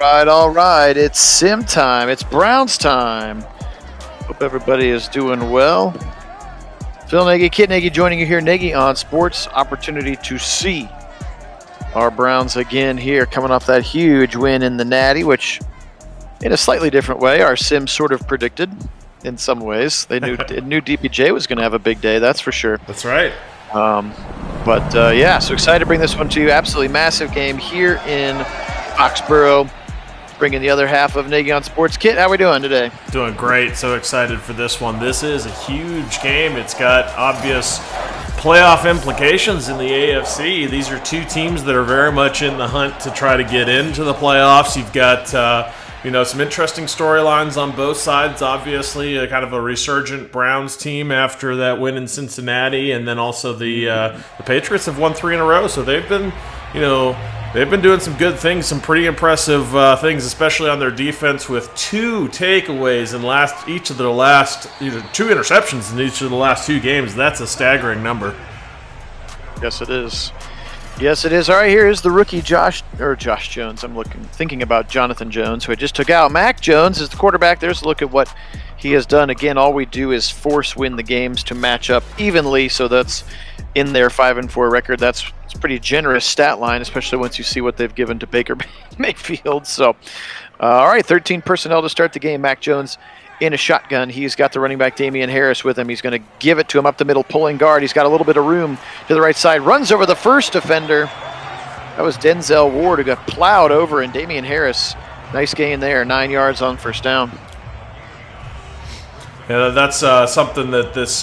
All right. It's Sim time. It's Browns time. Hope everybody is doing well. Phil Nagy, Kit Nagy joining you here. Nagy on Sports. Opportunity to see our Browns again here, coming off that huge win in the Natty, which in a slightly different way, our Sim sort of predicted in some ways. They knew DPJ was going to have a big day, that's for sure. That's right. Yeah, so excited to bring this one to you. Absolutely massive game here in Foxborough. Bringing the other half of Nagy on Sports. Kit, how are we doing today? Doing great. So excited for this one. This is a huge game. It's got obvious playoff implications in the AFC. These are two teams that are very much in the hunt to try to get into the playoffs. You've got some interesting storylines on both sides. Obviously, a kind of a resurgent Browns team after that win in Cincinnati, and then also the Patriots have won 3 in a row. So they've been doing some good things, some pretty impressive things, especially on their defense, with 2 takeaways in each of their last 2 interceptions in each of the last 2 games. That's a staggering number. Yes, it is. Yes, it is. All right, here is the rookie Josh Jones. I'm thinking about Jonathan Jones, who I just took out. Mac Jones is the quarterback. There's a look at what he has done. Again, all we do is force win the games to match up evenly, so that's in their 5-4 record. It's a pretty generous stat line, especially once you see what they've given to Baker Mayfield. So, all right, 13 personnel to start the game. Mac Jones in a shotgun. He's got the running back Damian Harris with him. He's going to give it to him up the middle, pulling guard. He's got a little bit of room to the right side. Runs over the first defender. That was Denzel Ward, who got plowed over, and Damian Harris, nice gain there, 9 yards on first down. Yeah, that's something that this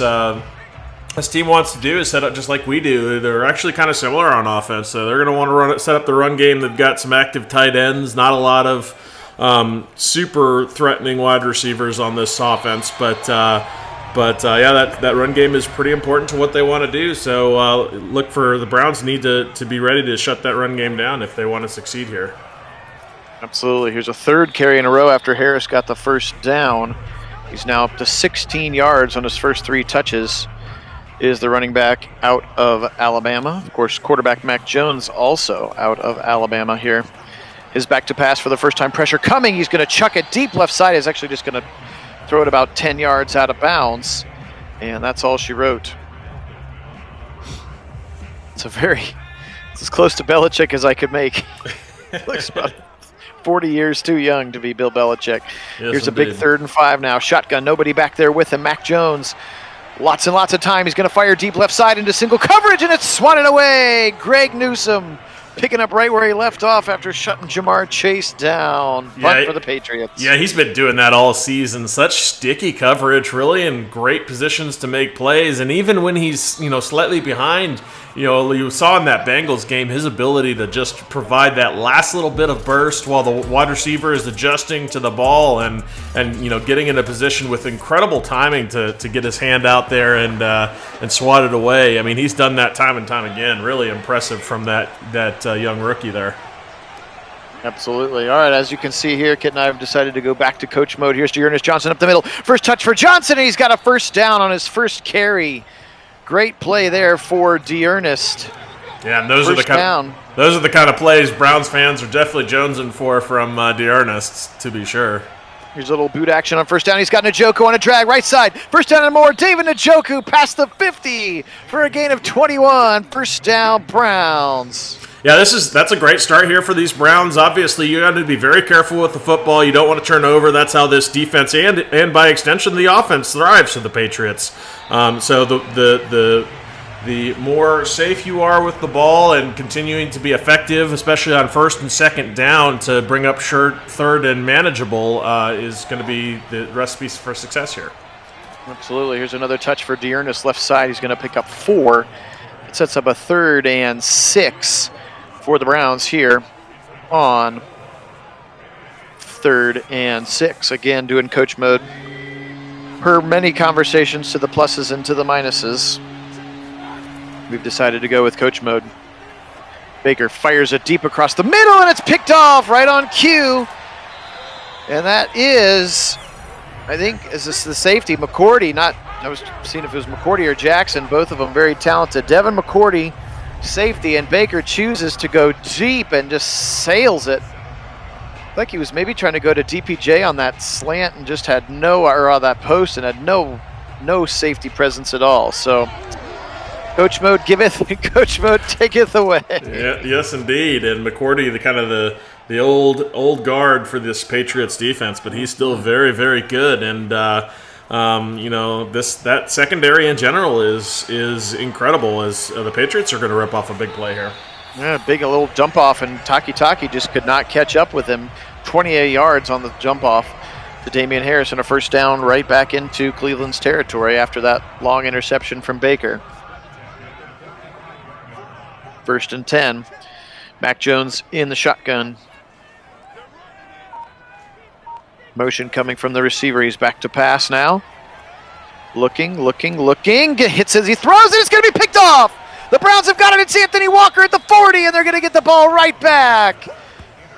team wants to do, is set up just like we do. They're actually kind of similar on offense. So they're going to want to set up the run game. They've got some active tight ends, not a lot of super threatening wide receivers on this offense, but that run game is pretty important to what they want to do. So look for the Browns need to be ready to shut that run game down if they want to succeed here. Absolutely. Here's a third carry in a row after Harris got the first down. He's now up to 16 yards on his first 3 touches. Is the running back out of Alabama. Of course, quarterback Mac Jones also out of Alabama here. His back to pass for the first time. Pressure coming. He's going to chuck it deep left side. He's actually just going to throw it about 10 yards out of bounds. And that's all she wrote. It's as close to Belichick as I could make. Looks about 40 years too young to be Bill Belichick. Yes, Here's a big 3rd and 5 now. Shotgun. Nobody back there with him. Mac Jones. Lots and lots of time. He's going to fire deep left side into single coverage, and it's swatted away. Greg Newsome picking up right where he left off after shutting Jamar Chase down. Punt for the Patriots. Yeah, he's been doing that all season. Such sticky coverage, really in great positions to make plays. And even when he's, slightly behind, you saw in that Bengals game his ability to just provide that last little bit of burst while the wide receiver is adjusting to the ball and getting in a position with incredible timing to get his hand out there and swat it away. I mean, he's done that time and time again. Really impressive from that young rookie there. Absolutely. All right, as you can see here, Kit and I have decided to go back to coach mode. Here's Dearness Johnson up the middle. First touch for Johnson, and he's got a first down on his first carry. Great play there for Dearness. Yeah, and those are the kind of plays Browns fans are definitely jonesing for from Dearness, to be sure. Here's a little boot action on first down. He's got Njoku on a drag, right side. First down and more. David Njoku past the 50 for a gain of 21. First down, Browns. Yeah, that's a great start here for these Browns. Obviously, you got to be very careful with the football. You don't want to turn over. That's how this defense and by extension the offense thrives for the Patriots. So the more safe you are with the ball and continuing to be effective, especially on first and second down, to bring up third and manageable is going to be the recipe for success here. Absolutely. Here's another touch for Dearness left side. He's going to pick up 4. It sets up a 3rd and 6 for the Browns here on 3rd and 6. Again, doing coach mode. Per many conversations to the pluses and to the minuses, we've decided to go with coach mode. Baker fires it deep across the middle, and it's picked off right on cue. And that is, I think, is this the safety, McCourty. I was seeing if it was McCourty or Jackson, both of them very talented. Devin McCourty, safety, and Baker chooses to go deep and just sails it. like he was maybe trying to go to DPJ on that slant and just had or on that post and had no safety presence at all. So coach mode giveth, coach mode taketh away. Yeah, yes, indeed. And McCourty, the old guard for this Patriots defense, but he's still very, very good. And that secondary in general is incredible. As the Patriots are going to rip off a big play here. Yeah, a little dump off, and Taki just could not catch up with him. 28 yards on the jump off to Damian Harris, and a first down right back into Cleveland's territory after that long interception from Baker. 1st and 10. Mac Jones in the shotgun. Motion coming from the receiver. He's back to pass now. Looking. Hits as he throws it. It's going to be picked off. The Browns have got it. It's Anthony Walker at the 40, and they're going to get the ball right back.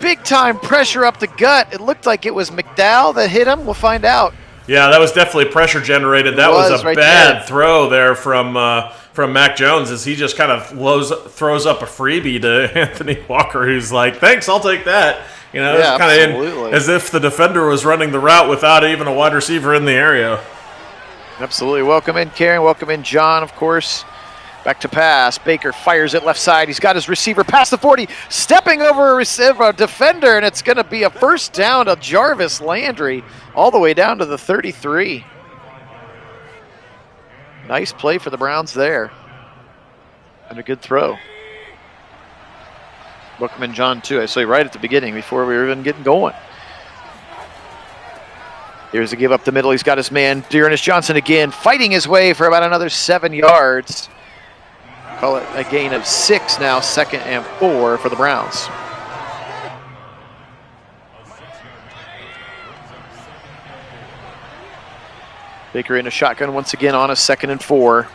Big time pressure up the gut. It looked like it was McDowell that hit him. We'll find out. Yeah, that was definitely pressure generated. That was a right bad throw there from Mac Jones, as he just kind of throws up a freebie to Anthony Walker, who's like, "Thanks, I'll take that." It's kind of as if the defender was running the route without even a wide receiver in the area. Absolutely. Welcome in, Karen. Welcome in, John, of course. Back to pass. Baker fires it left side. He's got his receiver past the 40, stepping over a defender, and it's going to be a first down to Jarvis Landry all the way down to the 33. Nice play for the Browns there. And a good throw. Welcome in, John, too. I saw you right at the beginning before we were even getting going. Here's a give up the middle. He's got his man, Dearness Johnson again, fighting his way for about another 7 yards. Call it a gain of 6 now, 2nd and 4 for the Browns. Baker in a shotgun once again on a 2nd and 4.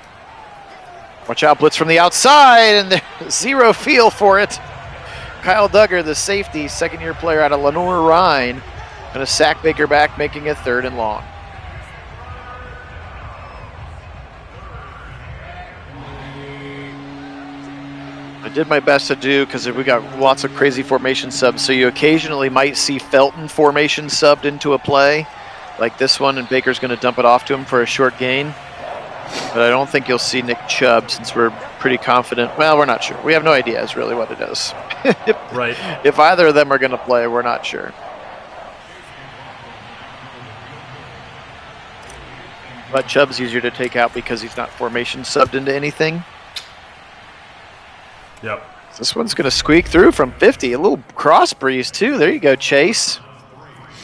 Watch out, blitz from the outside, and zero feel for it. Kyle Duggar, the safety, second-year player out of Lenore Rhine, going to sack Baker back, making it 3rd and long. I did my best to do, because we got lots of crazy formation subs, so you occasionally might see Felton formation subbed into a play like this one, and Baker's going to dump it off to him for a short gain. But I don't think you'll see Nick Chubb, since we're pretty confident. Well, we're not sure. We have no idea is really what it is. Right. If either of them are going to play, we're not sure. But Chubb's easier to take out because he's not formation subbed into anything. Yep. This one's going to squeak through from 50. A little cross breeze, too. There you go, Chase.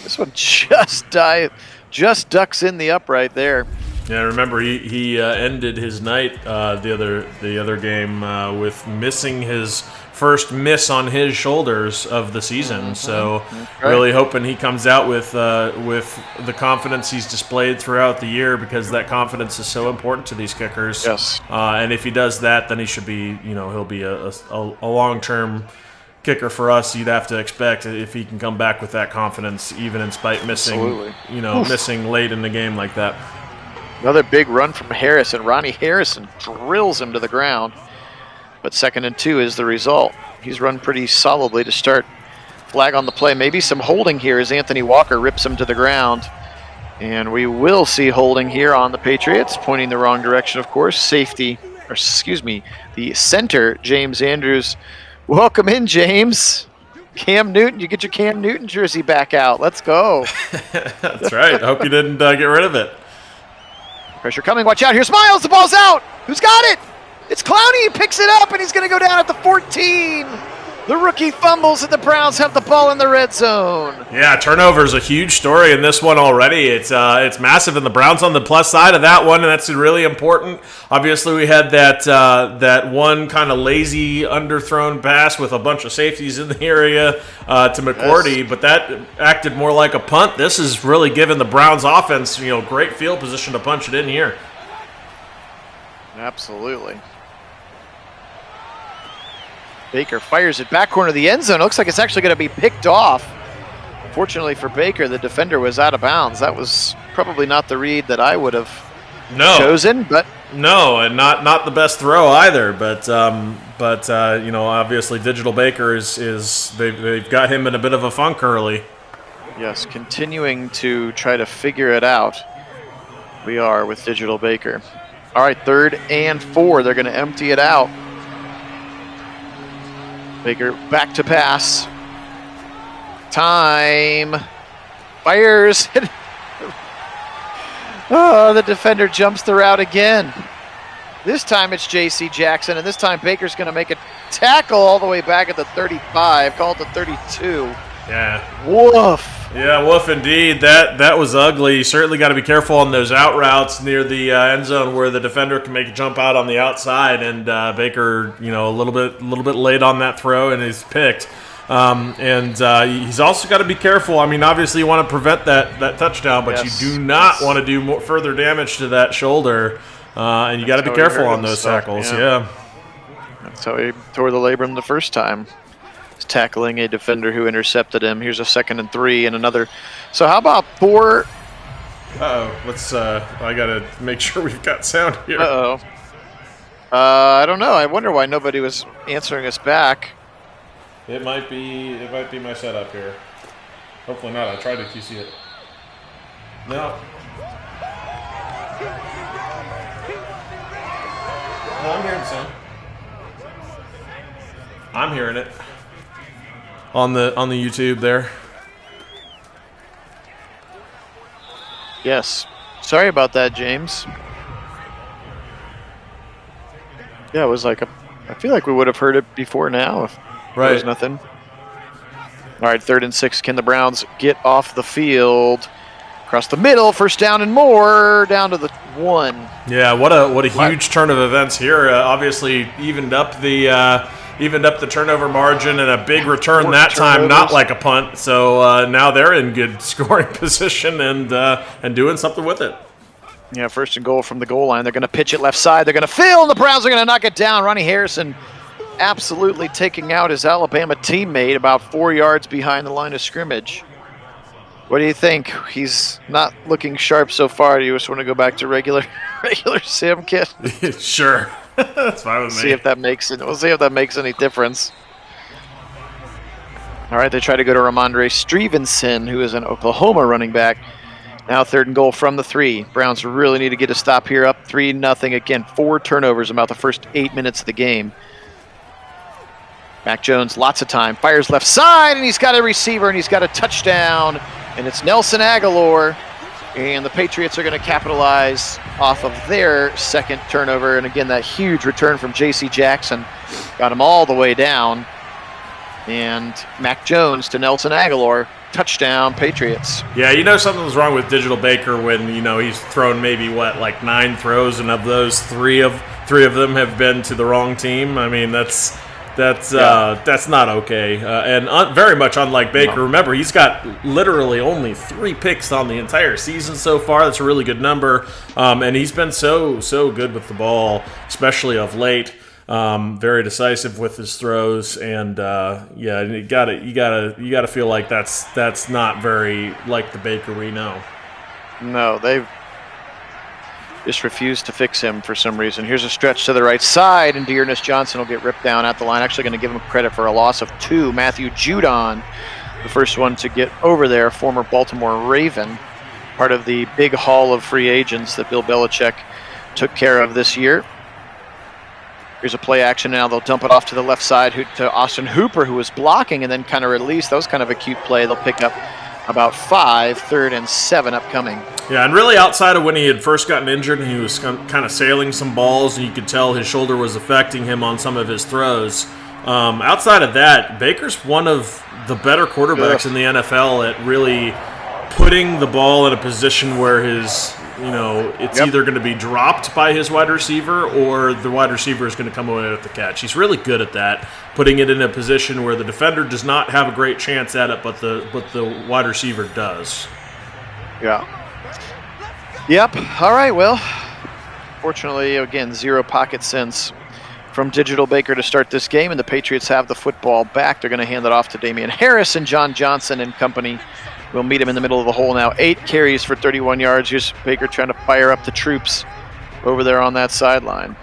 This one just ducks in the upright there. Yeah, remember he ended his night the other game with missing his first miss on his shoulders of the season. So really hoping he comes out with the confidence he's displayed throughout the year, because that confidence is so important to these kickers. Yes. And if he does that, then he should be, he'll be a long-term kicker for us. You'd have to expect, if he can come back with that confidence, even in spite missing, missing late in the game like that. Another big run from Harrison. Ronnie Harrison drills him to the ground. But 2nd and 2 is the result. He's run pretty solidly to start. Flag on the play. Maybe some holding here as Anthony Walker rips him to the ground. And we will see holding here on the Patriots, pointing the wrong direction, of course. The center, James Andrews. Welcome in, James. Cam Newton, you get your Cam Newton jersey back out. Let's go. That's right. I hope you didn't get rid of it. Pressure coming. Watch out. Here's Miles. The ball's out. Who's got it? It's Clowney. He picks it up, and he's going to go down at the 14. The rookie fumbles, and the Browns have the ball in the red zone. Yeah, turnover is a huge story in this one already. It's massive, and the Browns on the plus side of that one, and that's really important. Obviously, we had that one kind of lazy underthrown pass with a bunch of safeties in the area to McCourty, but that acted more like a punt. This is really giving the Browns offense, great field position to punch it in here. Absolutely. Baker fires it back corner of the end zone. It looks like it's actually going to be picked off. Fortunately for Baker, the defender was out of bounds. That was probably not the read that I would have chosen. But no, and not the best throw either. But obviously Digital Baker is they've got him in a bit of a funk early. Yes, continuing to try to figure it out. We are with Digital Baker. All right, 3rd and 4. They're going to empty it out. Baker back to pass. Time. Fires. Oh, the defender jumps the route again. This time it's J.C. Jackson, and this time Baker's going to make a tackle all the way back at the 35, call it the 32. Yeah. Woof. Yeah, woof indeed. That was ugly. You certainly got to be careful on those out routes near the end zone where the defender can make a jump out on the outside, and Baker, a little bit late on that throw and is picked. He's also got to be careful. I mean, obviously you want to prevent that touchdown, but yes. you do not want to do further damage to that shoulder, and you got to be careful on those tackles. Yeah. That's how he tore the labrum the first time. He's tackling a defender who intercepted him. Here's a 2nd and 3 and another. So how about 4? Let's. I got to make sure we've got sound here. I don't know. I wonder why nobody was answering us back. It might be my setup here. Hopefully not. I tried to QC it. No. No, I'm hearing sound. I'm hearing it. On the YouTube there. Yes. Sorry about that, James. Yeah, it was like I feel like we would have heard it before now if there was nothing. All right, 3rd and 6. Can the Browns get off the field? Across the middle, 1st down and more, down to the 1. Yeah, what a huge turn of events here. Obviously evened up the turnover margin and a big return that time, not like a punt. So now they're in good scoring position and doing something with it. Yeah, 1st and goal from the goal line. They're going to pitch it left side. They're going to fill, and the Browns are going to knock it down. Ronnie Harrison absolutely taking out his Alabama teammate about 4 yards behind the line of scrimmage. What do you think? He's not looking sharp so far. Do you just want to go back to regular Sim, Kit? Sure. That's fine with me. See if that makes it. We'll see if that makes any difference. All right, they try to go to Ramondre Stevenson, who is an Oklahoma running back. Now 3rd and goal from the 3. Browns really need to get a stop here, up 3-0. Again, 4 turnovers in about the first 8 minutes of the game. Mac Jones, lots of time, fires left side, and he's got a receiver, and he's got a touchdown, and it's Nelson Aguilar. And the Patriots are going to capitalize off of their 2nd turnover. And again, that huge return from J.C. Jackson got him all the way down. And Mac Jones to Nelson Aguilar. Touchdown, Patriots. Yeah, something's wrong with Digital Baker when, he's thrown maybe, 9 throws, and of those, three of them have been to the wrong team. I mean, that's not okay, and very much unlike Baker. No. Remember, he's got literally only 3 picks on the entire season so far. That's a really good number, and he's been so good with the ball, especially of late. Very decisive with his throws, and you gotta feel like that's not very like the Baker we know. No, they've just refused to fix him for some reason. Here's a stretch to the right side, and Dearness Johnson will get ripped down at the line. Actually going to give him credit for a loss of 2. Matthew Judon, the first one to get over there, former Baltimore Raven, part of the big haul of free agents that Bill Belichick took care of this year. Here's a play action now. They'll dump it off to the left side to Austin Hooper, who was blocking and then kind of released. That was kind of a cute play. They'll pick up about 5, 3rd and 7 upcoming. Yeah, and really outside of when he had first gotten injured and he was kind of sailing some balls, and you could tell his shoulder was affecting him on some of his throws. Outside of that, Baker's one of the better quarterbacks in the NFL at really putting the ball in a position where his, it's either going to be dropped by his wide receiver or the wide receiver is going to come away with the catch. He's really good at that, putting it in a position where the defender does not have a great chance at it, but the wide receiver does. Yeah. Yep. All right. Well, fortunately, again, 0 pocket sense from Digital Baker to start this game, and the Patriots have the football back. They're going to hand it off to Damian Harris, and John Johnson and company will meet him in the middle of the hole now. 8 carries for 31 yards. Here's Baker trying to fire up the troops over there on that sideline.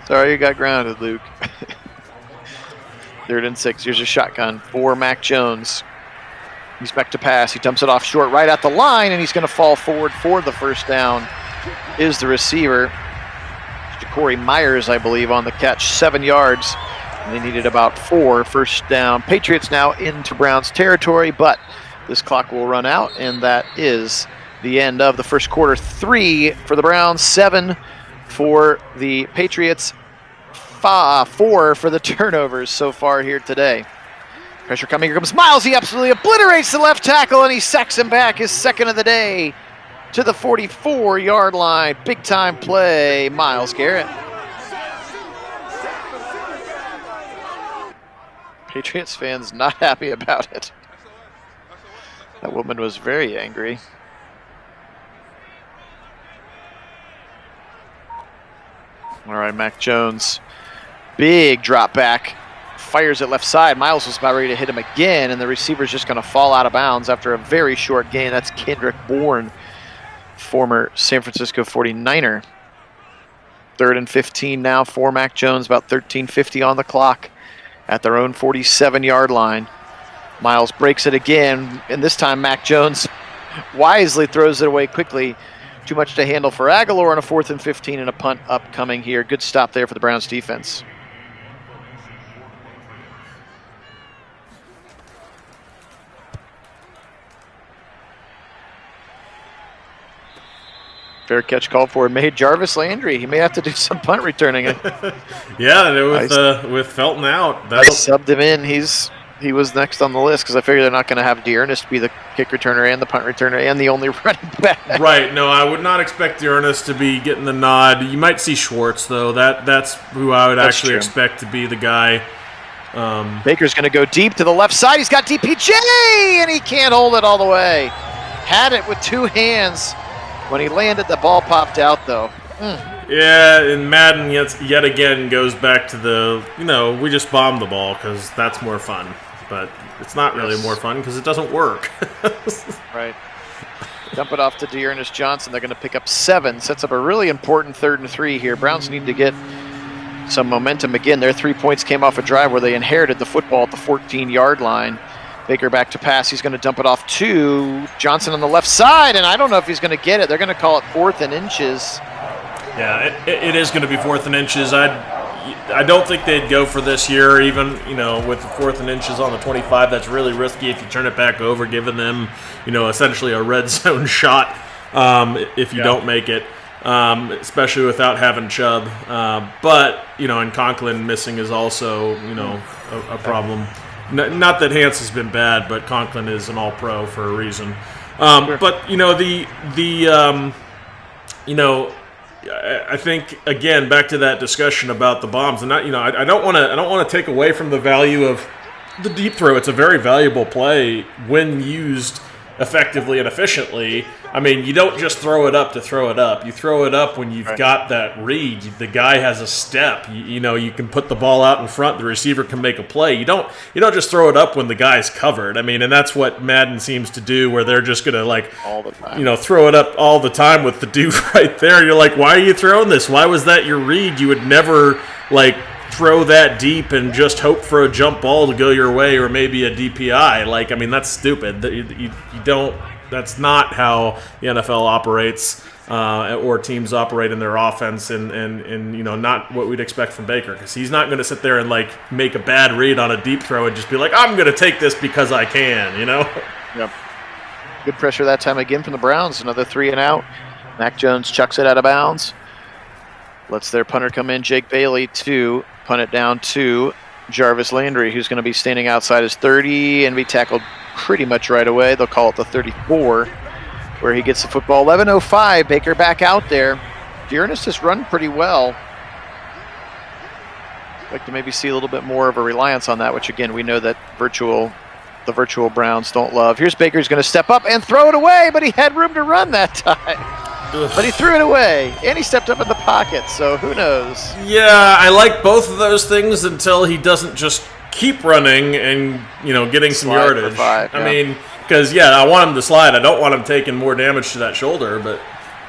Sorry you got grounded, Luke. 3rd and 6. Here's a shotgun for Mac Jones. He's back to pass. He dumps it off short right at the line, and he's going to fall forward for the first down. Is the receiver. Corey Myers, I believe, on the catch. 7 yards. And they needed about 4 first down. Patriots now into Browns territory, but this clock will run out, and that is the end of the first quarter. 3 for the Browns, 7 for the Patriots, 4 for the turnovers so far here today. Pressure coming. Here comes Miles. He absolutely obliterates the left tackle, and he sacks him back, his second of the day, to the 44-yard line. Big-time play, Myles Garrett. Patriots fans not happy about it. That woman was very angry. All right, Mac Jones. Big drop back. Fires it left side. Miles was about ready to hit him again, and the receiver's just going to fall out of bounds after a very short gain. That's Kendrick Bourne, former San Francisco 49er. 3rd and 15 now for Mac Jones, about 13:50 on the clock at their own 47-yard line. Miles breaks it again, and this time Mac Jones wisely throws it away quickly. Too much to handle for Aguilar on a 4th and 15 and a punt upcoming here. Good stop there for the Browns defense. Fair catch called for. Made Jarvis Landry. He may have to do some punt returning. Yeah, with Felton out. I subbed him in. He was next on the list because I figured they're not going to have Dearness be the kick returner and the punt returner and the only running back. Right. No, I would not expect Dearness to be getting the nod. You might see Schwartz, though. That's who I would actually expect to be the guy. Baker's going to go deep to the left side. He's got DPJ, and he can't hold it all the way. Had it with 2 hands. When he landed, the ball popped out, though. Yeah, and Madden yet again goes back to the, we just bombed the ball because that's more fun. But it's not really more fun because it doesn't work. Right. Dump it off to Dearness Johnson. They're going to pick up 7. Sets up a really important 3rd and 3 here. Browns need to get some momentum again. Their 3 points came off a drive where they inherited the football at the 14-yard line. Baker back to pass. He's going to dump it off to Johnson on the left side, and I don't know if he's going to get it. They're going to call it 4th and inches. Yeah, it is going to be 4th and inches. I don't think they'd go for this year, even with the 4th and inches on the 25. That's really risky if you turn it back over, giving them essentially a red zone shot if you don't make it, especially without having Chubb. But and Conklin missing is also a problem. Not that Hance has been bad, but Conklin is an All-Pro for a reason. Sure. But I think again back to that discussion about the bombs, and I don't want to take away from the value of the deep throw. It's a very valuable play when used effectively and efficiently. I mean, you don't just throw it up to throw it up. You throw it up when you've got that read. The guy has a step. You can put the ball out in front. The receiver can make a play. You don't just throw it up when the guy's covered. I mean, and that's what Madden seems to do, where they're just gonna all the time. Throw it up all the time with the dude right there. You're like, why are you throwing this? Why was that your read? You would never throw that deep and just hope for a jump ball to go your way or maybe a DPI. That's stupid. You don't. That's not how the NFL operates or teams operate in their offense, and not what we'd expect from Baker, because he's not going to sit there and make a bad read on a deep throw and just be like, I'm going to take this because I can, Yep. Good pressure that time again from the Browns. Another 3 and out. Mac Jones chucks it out of bounds. Lets their punter come in, Jake Bailey, to punt it down to Jarvis Landry, who's going to be standing outside his 30 and be tackled pretty much right away. They'll call it the 34, where he gets the football. 11:05, Baker back out there. Dearness has run pretty well. I'd like to maybe see a little bit more of a reliance on that, which again, we know that the virtual Browns don't love. Here's Baker, who's going to step up and throw it away, but he had room to run that time. But he threw it away, and he stepped up in the pocket, so who knows? Yeah, I like both of those things until he doesn't just keep running and, getting some yardage. For 5, I mean, because, I want him to slide. I don't want him taking more damage to that shoulder, but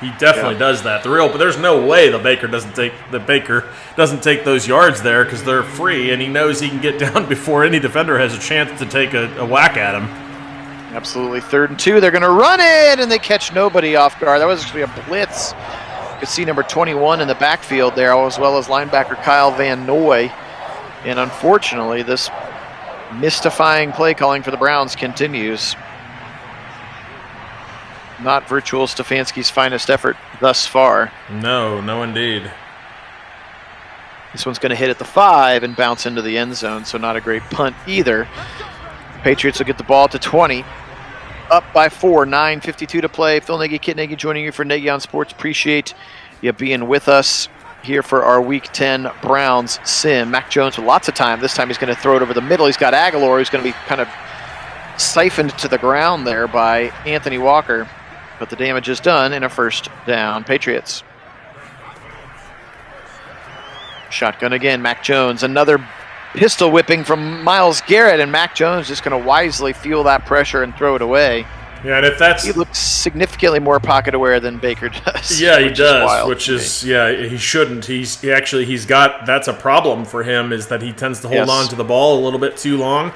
He definitely does that. But there's no way the Baker doesn't take those yards there because they're free, and he knows he can get down before any defender has a chance to take a whack at him. Absolutely. 3rd and 2. They're going to run it, and they catch nobody off guard. That was actually a blitz. You could see number 21 in the backfield there, as well as linebacker Kyle Van Noy. And unfortunately, this mystifying play calling for the Browns continues. Not Virtual Stefanski's finest effort thus far. No, indeed. This one's going to hit at the 5 and bounce into the end zone, so not a great punt either. Patriots will get the ball to 20. Up by 4, 9:52 to play. Phil Nagy, Kit Nagy joining you for Nagy on Sports. Appreciate you being with us here for our Week 10 Browns sim. Mac Jones with lots of time. This time he's going to throw it over the middle. He's got Aguilar, who's going to be kind of siphoned to the ground there by Anthony Walker. But the damage is done in a first down. Patriots. Shotgun again, Mac Jones. Another pistol whipping from Myles Garrett, and Mac Jones just going to wisely feel that pressure and throw it away. Yeah, and if that's... He looks significantly more pocket aware than Baker does. Yeah, he does, he shouldn't. He's got, that's a problem for him, is that he tends to hold on to the ball a little bit too long.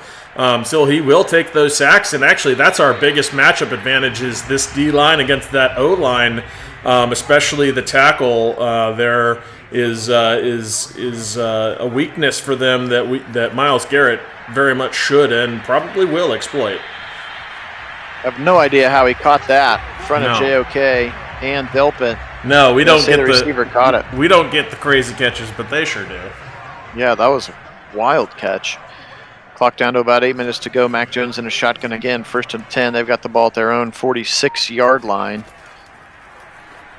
So he will take those sacks, and actually that's our biggest matchup advantage is this D-line against that O-line, especially the tackle. There is a weakness for them that Myles Garrett very much should and probably will exploit. I have no idea how he caught that in front of JOK and Delpit. No, we don't get the receiver caught it. We don't get the crazy catches, but they sure do. Yeah, that was a wild catch. Clock down to about 8 minutes to go. Mac Jones in a shotgun again. 1st and 10. They've got the ball at their own 46-yard line.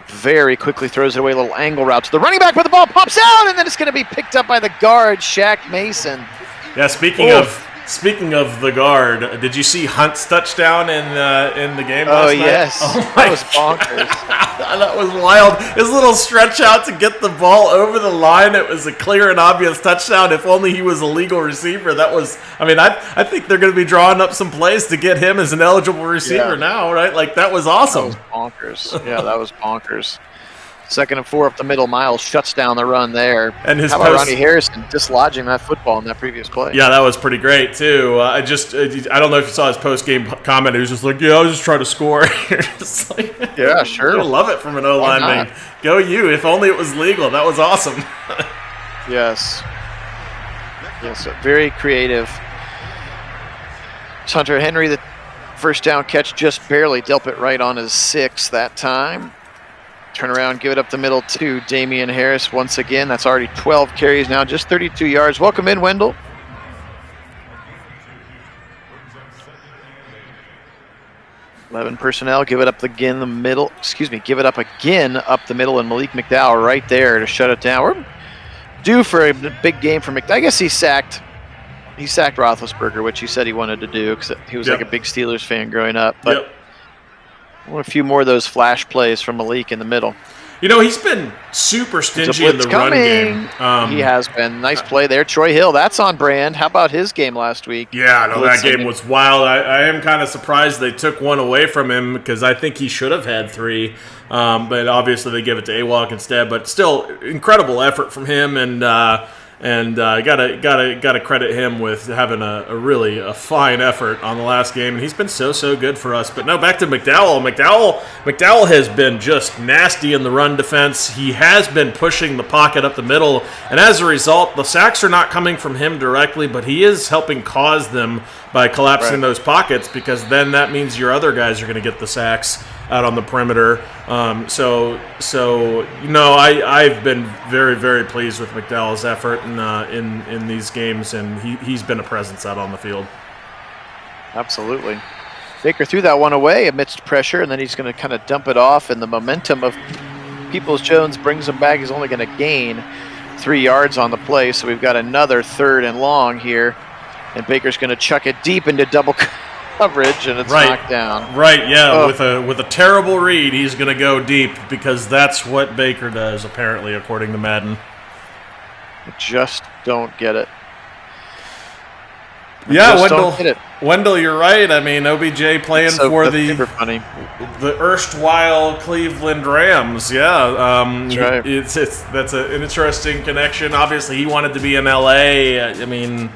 Very quickly throws it away. A little angle route to the running back, but the ball pops out, and then it's going to be picked up by the guard, Shaq Mason. Yeah, Speaking of the guard, did you see Hunt's touchdown in the game last night? Yes. That was bonkers. That was wild. His little stretch out to get the ball over the line. It was a clear and obvious touchdown. If only he was a legal receiver. I think they're going to be drawing up some plays to get him as an eligible receiver now, right? Like, that was awesome. That was bonkers. Yeah, that was bonkers. 2nd and 4 up the middle. Miles shuts down the run there. And how about Ronnie Harrison dislodging that football in that previous play? Yeah, that was pretty great too. I don't know if you saw his post-game comment. He was just like, "Yeah, I was just trying to score." Yeah, sure. I love it from an O-lineman. Go you! If only it was legal. That was awesome. Yes, very creative. Hunter Henry, the first down catch just barely dealt it right on his 6 that time. Turn around, give it up the middle to Damian Harris once again. That's already 12 carries now, just 32 yards. Welcome in, Wendell. Eleven personnel, give it up again the middle. Give it up again up the middle, and Malik McDowell right there to shut it down. We're due for a big game for McDowell. I guess he sacked Roethlisberger, which he said he wanted to do because he was like a big Steelers fan growing up. But I want a few more of those flash plays from Malik in the middle. You know, he's been super stingy in the run game. He has been. Nice play there. Troy Hill, that's on brand. How about his game last week? Yeah, no, that game was wild. I am kind of surprised they took one away from him because I think he should have had 3. But obviously they give it to AWOC instead. But still, incredible effort from him, and gotta credit him with having a really fine effort on the last game, and he's been so good for us. But no, back to McDowell. McDowell has been just nasty in the run defense. He has been pushing the pocket up the middle, and as a result, the sacks are not coming from him directly, but he is helping cause them by collapsing those pockets, because then that means your other guys are going to get the sacks out on the perimeter. I've been very pleased with McDowell's effort in these games, and he's been a presence out on the field. Absolutely. Baker threw that one away amidst pressure, and then he's going to kind of dump it off, and the momentum of Peoples-Jones brings him back. He's only going to gain 3 yards on the play, so we've got another 3rd and long here, and Baker's going to chuck it deep into double coverage, and it's knocked down. Right, yeah. With a terrible read, he's going to go deep because that's what Baker does, apparently, according to Madden. Just don't get it. Yeah, Just don't get it. Wendell, you're right. I mean, OBJ playing for super funny. the erstwhile Cleveland Rams. Yeah, That's right. That's an interesting connection. Obviously, he wanted to be in LA. I mean,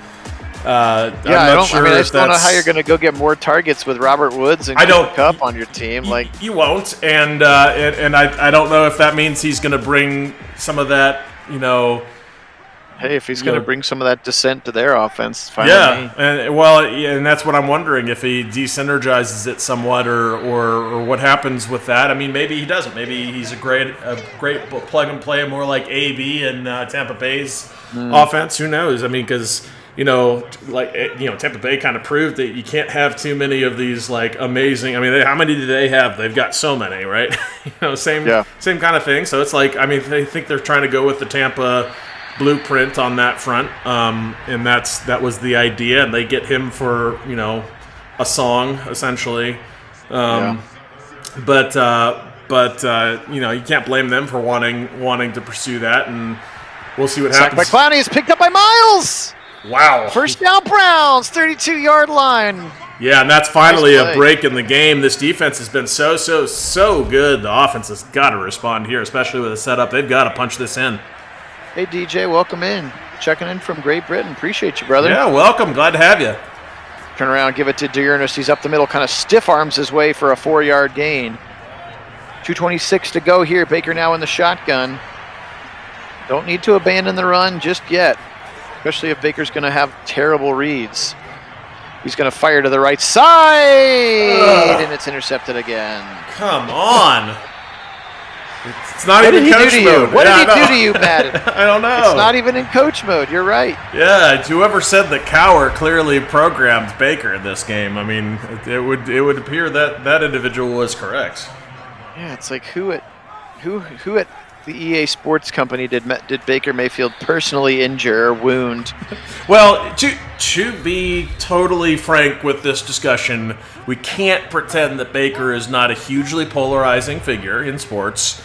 I'm not sure I if just don't know that's how you're going to go get more targets with Robert Woods and Cooper Kupp on your team. You won't, and I don't know if that means he's going to bring some of that, Hey, if he's going to bring some of that dissent to their offense, fine yeah, with me. and that's what I'm wondering, if he desynergizes it somewhat, or what happens with that. I mean, maybe he doesn't. Maybe he's a great plug and play, more like AB and Tampa Bay's offense. Who knows? I mean, because Tampa Bay kind of proved that you can't have too many of these amazing. I mean, how many do they have? They've got so many, right? Same kind of thing. So it's they think they're trying to go with the Tampa blueprint on that front, and that was the idea, and they get him for a song essentially, but you can't blame them for wanting to pursue that, and we'll see what happens. Sack by Clowney is picked up by Miles. Wow! First down, Browns, 32-yard line. Yeah, and that's finally a break in the game. This defense has been so good. The offense has got to respond here, especially with the setup. They've got to punch this in. Hey, DJ, welcome in. Checking in from Great Britain. Appreciate you, brother. Yeah, welcome. Glad to have you. Turn around, give it to Dearness. He's up the middle, kind of stiff arms his way for a 4-yard gain. 2:26 to go here. Baker now in the shotgun. Don't need to abandon the run just yet, especially if Baker's going to have terrible reads. He's going to fire to the right side, and it's intercepted again. Come on. It's not even coach mode. What did he do to you, Madden? I don't know. It's not even in coach mode. You're right. Yeah, whoever said that Cowher clearly programmed Baker in this game. I mean, it would appear that individual was correct. Yeah, it's like who at the EA Sports Company did Baker Mayfield personally injure or wound? Well, to be totally frank with this discussion, we can't pretend that Baker is not a hugely polarizing figure in sports.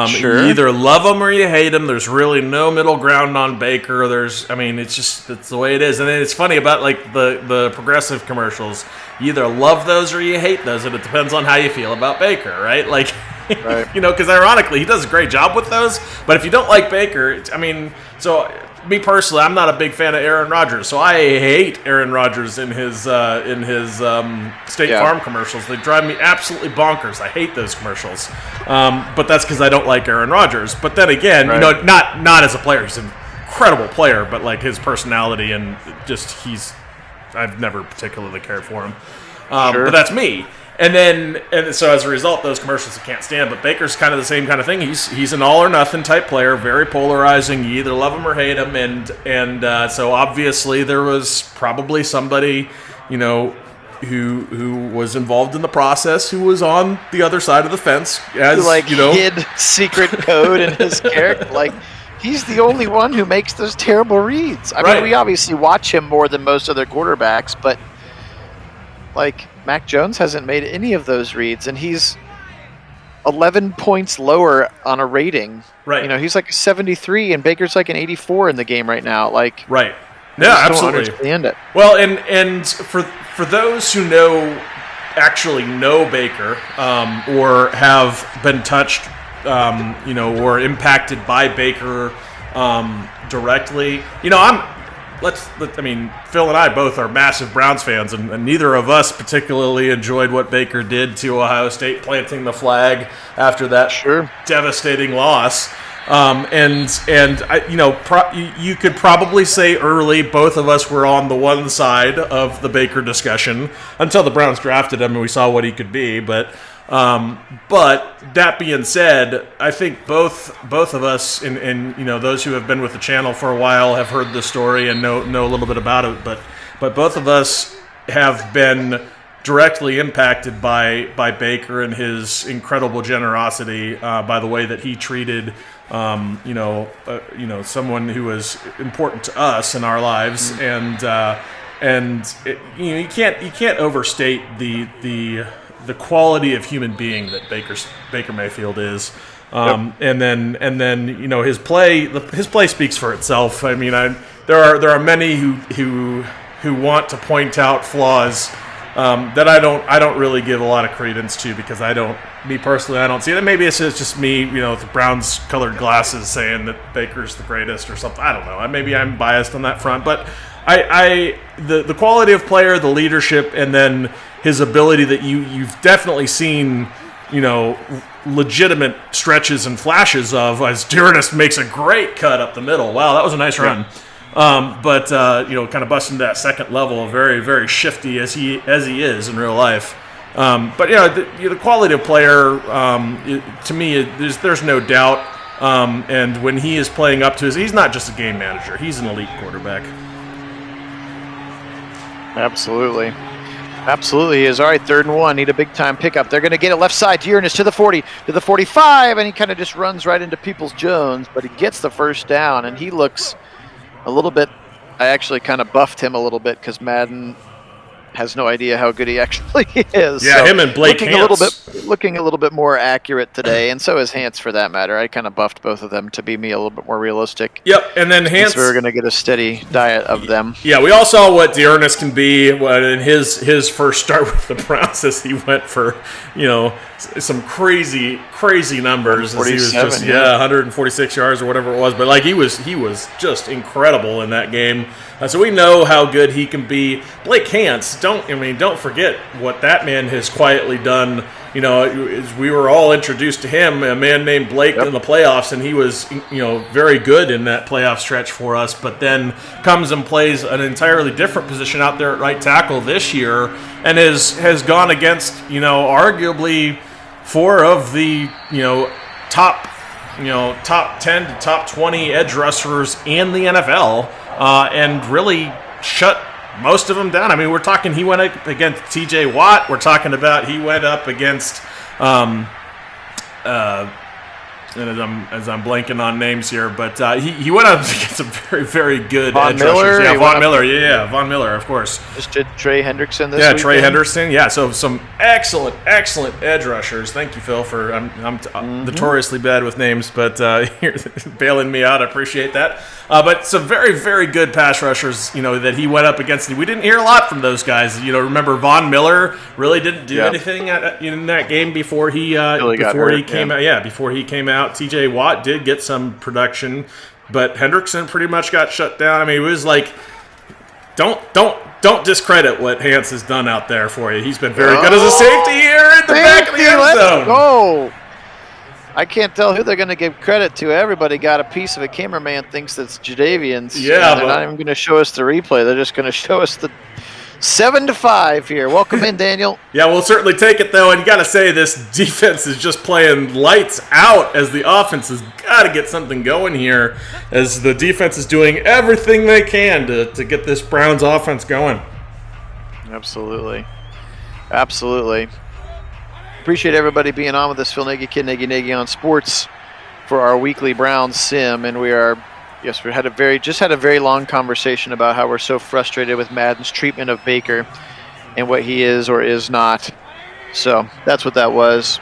Sure. You either love him or you hate him. There's really no middle ground on Baker. It's the way it is. And it's funny about the progressive commercials. You either love those or you hate those, and it depends on how you feel about Baker, right? Right. Because ironically, he does a great job with those. But if you don't like Baker, me personally, I'm not a big fan of Aaron Rodgers, so I hate Aaron Rodgers in his State Farm commercials. They drive me absolutely bonkers. I hate those commercials, but that's because I don't like Aaron Rodgers. But then again, not as a player. He's an incredible player, but his personality and I've never particularly cared for him. But that's me. And so as a result, those commercials I can't stand. But Baker's kind of the same kind of thing. He's an all or nothing type player, very polarizing. You either love him or hate him. And so obviously there was probably somebody, who was involved in the process, who was on the other side of the fence, hid secret code in his character. He's the only one who makes those terrible reads. I mean, we obviously watch him more than most other quarterbacks, but Mac Jones hasn't made any of those reads, and he's 11 points lower on a rating. Right. He's like a 73, and Baker's like an 84 in the game right now. Right. Yeah, absolutely. Don't understand it. Well, and for those who actually know Baker, or have been touched, or impacted by Baker directly, Phil and I both are massive Browns fans, and neither of us particularly enjoyed what Baker did to Ohio State, planting the flag after that devastating loss. You could probably say early both of us were on the one side of the Baker discussion until the Browns drafted him and we saw what he could be. But that being said, I think both of us and those who have been with the channel for a while have heard the story and know a little bit about it. But both of us have been directly impacted by Baker and his incredible generosity, by the way that he treated someone who was important to us in our lives, you can't overstate the quality of human being that Baker Mayfield is. And then his play speaks for itself. I mean, there are many who who want to point out flaws that I don't really give a lot of credence to, because me personally, I don't see it. And maybe it's just me, with the Browns colored glasses saying that Baker's the greatest or something. I don't know. Maybe I'm biased on that front, but the quality of player, the leadership, and then his ability that you've definitely seen, legitimate stretches and flashes of, as Dearness makes a great cut up the middle. Wow, that was a nice run. But kind of busting that second level, very, very shifty as he is in real life. But the quality of player, to me, there's no doubt. And when he is playing up to he's not just a game manager; he's an elite quarterback. Absolutely. Absolutely he is. All right, 3rd and 1. Need a big-time pickup. They're going to get it left side. Dearness to the 40, to the 45, and he kind of just runs right into Peoples-Jones, but he gets the first down, and he looks a little bit – I actually kind of buffed him a little bit because Madden has no idea how good he actually is. Yeah, so him and Blake looking a little bit more accurate today, and so is Hance for that matter. I kind of buffed both of them to be a little bit more realistic. Yep, and then Hance, we're going to get a steady diet of them. Yeah, we all saw what Dearness can be in his first start with the Browns, as he went for some crazy numbers. As he was just 146 yards or whatever it was, but he was just incredible in that game. So we know how good he can be. Blake Hance, don't forget what that man has quietly done. We were all introduced to him, a man named Blake, in the playoffs, and he was, very good in that playoff stretch for us. But then comes and plays an entirely different position out there at right tackle this year, and has gone against, arguably 4 of the, top 10 to top 20 edge rushers in the NFL. And really shut most of them down. We're talking he went up against T.J. Watt. We're talking about he went up against and as I'm blanking on names here, but he went up against some very, very good edge rushers. Yeah, Von Miller. Yeah, Von Miller, of course. Just did Trey Hendrickson this weekend. Trey Henderson. Yeah, so some excellent edge rushers. Thank you, Phil, for I'm notoriously bad with names, but you're bailing me out. I appreciate that. But some very, very good pass rushers, that he went up against. We didn't hear a lot from those guys. Remember Von Miller really didn't do anything in that game before he came out. Yeah, before he came out. T.J. Watt did get some production, but Hendrickson pretty much got shut down. It was like, don't discredit what Hance has done out there for you. He's been very good as a safety here in the back of the end zone. Let's go. I can't tell who they're going to give credit to. Everybody got a piece of it. Cameraman thinks that's Jadavian's. Yeah, they're not even going to show us the replay. They're just going to show us the 7-5 here. Welcome in, Daniel. Yeah, we'll certainly take it, though. And you got to say, this defense is just playing lights out as the offense has got to get something going here, as the defense is doing everything they can to get this Browns offense going. Absolutely. Appreciate everybody being on with us. Phil Nagy, Kit Nagy on Sports for our weekly Browns sim, and we had a very long conversation about how we're so frustrated with Madden's treatment of Baker and what he is or is not. So that's what that was.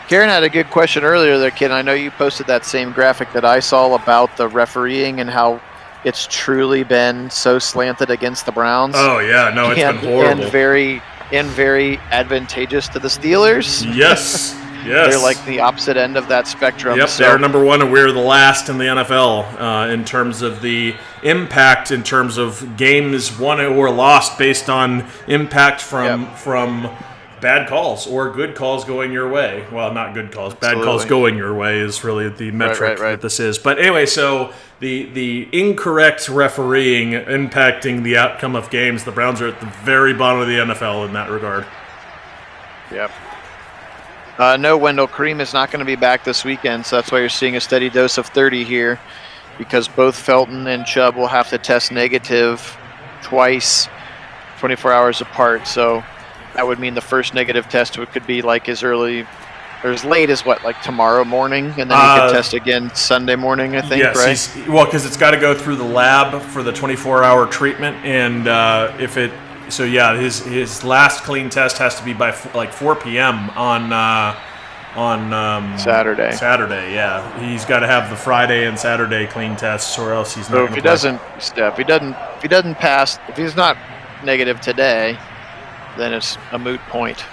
Karen had a good question earlier there, Kit. I know you posted that same graphic that I saw about the refereeing and how it's truly been so slanted against the Browns. Oh yeah, no, it's been horrible and very advantageous to the Steelers. Yes. They're like the opposite end of that spectrum. Yep, they're number 1, and we're the last in the NFL in terms of the impact, in terms of games won or lost based on impact from bad calls or good calls going your way. Well, not good calls. Absolutely. Bad calls going your way is really the metric that this is. But anyway, so the incorrect refereeing impacting the outcome of games, the Browns are at the very bottom of the NFL in that regard. Yep. No, Wendell, Kareem is not going to be back this weekend, so that's why you're seeing a steady dose of 30 here, because both Felton and Chubb will have to test negative twice, 24 hours apart. So that would mean the first negative test could be like as early or as late as tomorrow morning, and then he could test again Sunday morning, I think, yes, right? Because it's got to go through the lab for the 24-hour treatment, and his last clean test has to be by 4 p.m. on Saturday. Saturday, yeah. He's got to have the Friday and Saturday clean tests, or else he's not. So if he he doesn't pass, if he's not negative today, then it's a moot point.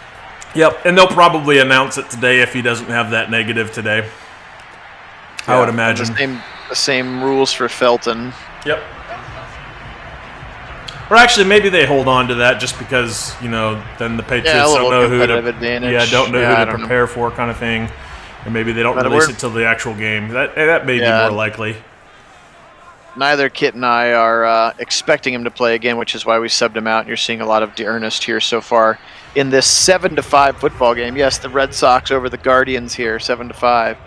Yep, and they'll probably announce it today if he doesn't have that negative today. I would imagine. The same rules for Felton. Yep. Or actually, maybe they hold on to that just because, then the Patriots don't know who to prepare for, kind of thing, and maybe they don't release it till the actual game. That may be more likely. Neither Kit and I are expecting him to play again, which is why we subbed him out. And you're seeing a lot of D'Ernest here so far in this 7-5 football game. Yes, the Red Sox over the Guardians here, 7-5.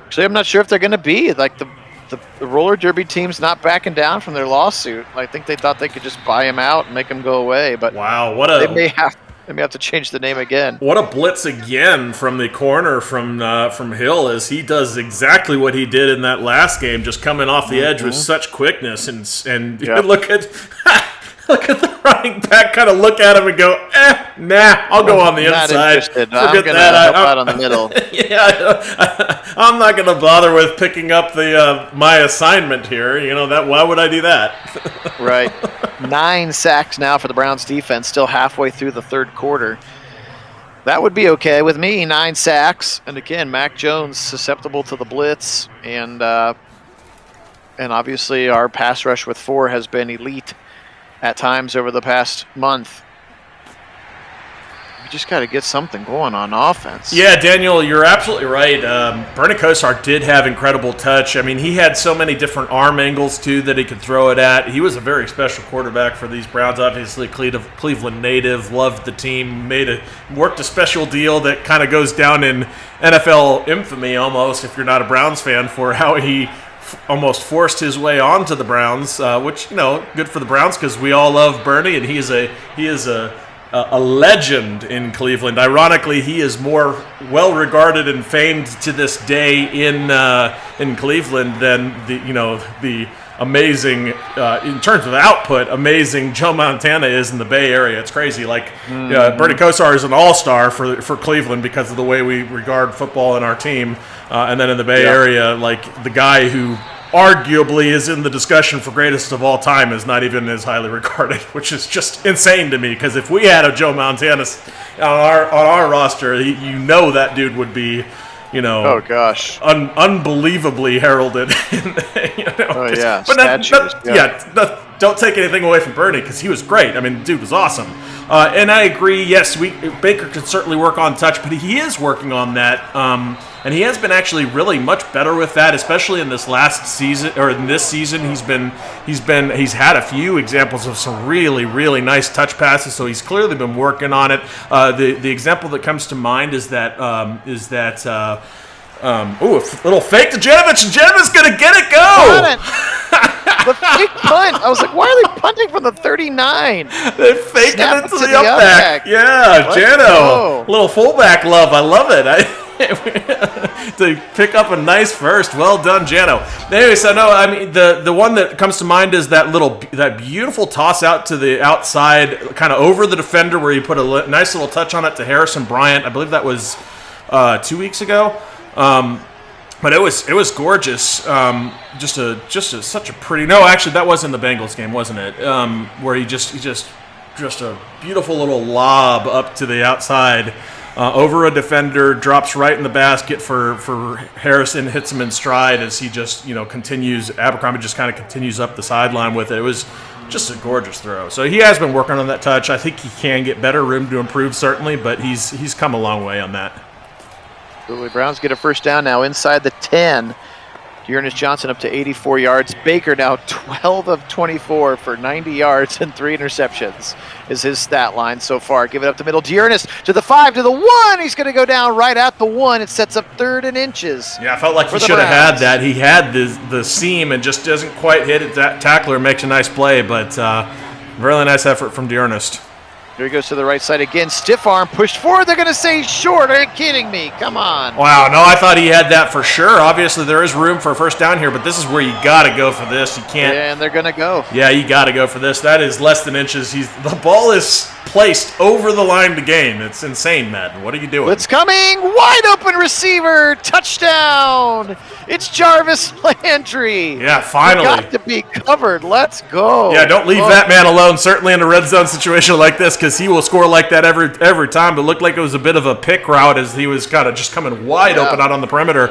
Actually, I'm not sure if they're going to be like the roller derby team's not backing down from their lawsuit. I think they thought they could just buy him out and make him go away, but wow, they may have to change the name again. What a blitz again from the corner from Hill, as he does exactly what he did in that last game, just coming off the edge with such quickness and look at the running back kind of look at him and go, nah, I'll go on the inside. Forget that. Help out on the middle. I'm not going to bother with picking up the my assignment here. Why would I do that? Right. 9 sacks now for the Browns defense, still halfway through the third quarter. That would be okay with me, 9 sacks. And again, Mac Jones susceptible to the blitz. And obviously our pass rush with 4 has been elite at times over the past month. We just got to get something going on offense. Yeah, Daniel, you're absolutely right. Bernie Kosar did have incredible touch. I mean, he had so many different arm angles, too, that he could throw it at. He was a very special quarterback for these Browns. Obviously, Cleveland native, loved the team, worked a special deal that kind of goes down in NFL infamy almost, if you're not a Browns fan, for how he almost forced his way onto the Browns, which, good for the Browns because we all love Bernie, and he is a legend in Cleveland. Ironically, he is more well regarded and famed to this day in Cleveland than the amazing, in terms of output, amazing Joe Montana is in the Bay Area. It's crazy. Bernie Kosar is an all-star for Cleveland because of the way we regard football in our team. And then in the Bay Area, the guy who arguably is in the discussion for greatest of all time is not even as highly regarded, which is just insane to me. Because if we had a Joe Montana on our roster, that dude would be, oh gosh, unbelievably heralded. Don't take anything away from Bernie because he was great. I mean, the dude was awesome. And I agree. Yes, Baker can certainly work on touch, but he is working on that. And he has been actually really much better with that, especially in this last season or in this season. He's had a few examples of some really, really nice touch passes, so he's clearly been working on it. The example that comes to mind is that a little fake to Janovich, and Janovich's gonna get it. Go! The fake punt. I was like, why are they punting from the 39? They're faking it to the up back. Yeah, Jano. Little fullback love. I love it. To pick up a nice first. Well done, Jano. Anyway, so no, I mean the one that comes to mind is that beautiful toss out to the outside, kind of over the defender, where you put a nice little touch on it to Harrison Bryant. I believe that was 2 weeks ago. But it was gorgeous. Just such a pretty. No, actually, that was in the Bengals game, wasn't it? Where he just a beautiful little lob up to the outside, over a defender, drops right in the basket for Harrison, hits him in stride as he just continues. Abercrombie just kind of continues up the sideline with it. It was just a gorgeous throw. So he has been working on that touch. I think he can get better, room to improve certainly, but he's come a long way on that. Absolutely. Browns get a first down now inside the 10. D'Ernest Johnson up to 84 yards. Baker now 12 of 24 for 90 yards and 3 interceptions is his stat line so far. Give it up the middle. D'Ernest to the 5, to the 1. He's going to go down right at the 1. It sets up 3rd and inches. Yeah, I felt like he should have had that. He had the seam and just doesn't quite hit it. That tackler makes a nice play, but really nice effort from D'Ernest. Here he goes to the right side again. Stiff arm pushed forward. They're going to say short. Are you kidding me? Come on. Wow. No, I thought he had that for sure. Obviously, there is room for a first down here, but this is where you got to go for this. You can't. Yeah, and they're going to go. Yeah, you got to go for this. That is less than inches. The ball is placed over the line to gain. It's insane, Madden. What are you doing? It's coming. Wide open receiver. Touchdown. It's Jarvis Landry. Yeah, finally. Got to be covered. Let's go. Yeah, don't leave that man alone, certainly in a red zone situation like this, because he will score like that every time. But it looked like it was a bit of a pick route as he was kind of just coming wide open out on the perimeter.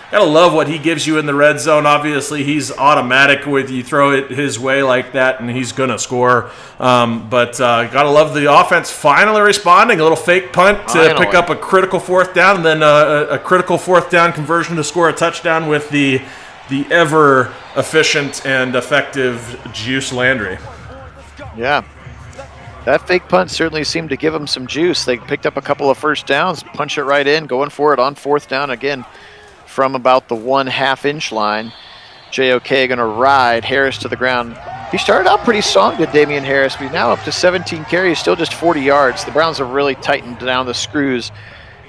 Gotta love what he gives you in the red zone. Obviously, he's automatic with you throw it his way like that, and he's going to score. But gotta love the offense finally responding. A little fake punt to pick up a critical fourth down, and then a critical fourth down conversion to score a touchdown with the ever efficient and effective Juice Landry. Yeah. That fake punt certainly seemed to give them some juice. They picked up a couple of first downs, punch it right in, going for it on fourth down again. From about the 1/2 inch line. JOK going to ride Harris to the ground. He started out pretty strong, did Damian Harris, but he's now up to 17 carries, still just 40 yards. The Browns have really tightened down the screws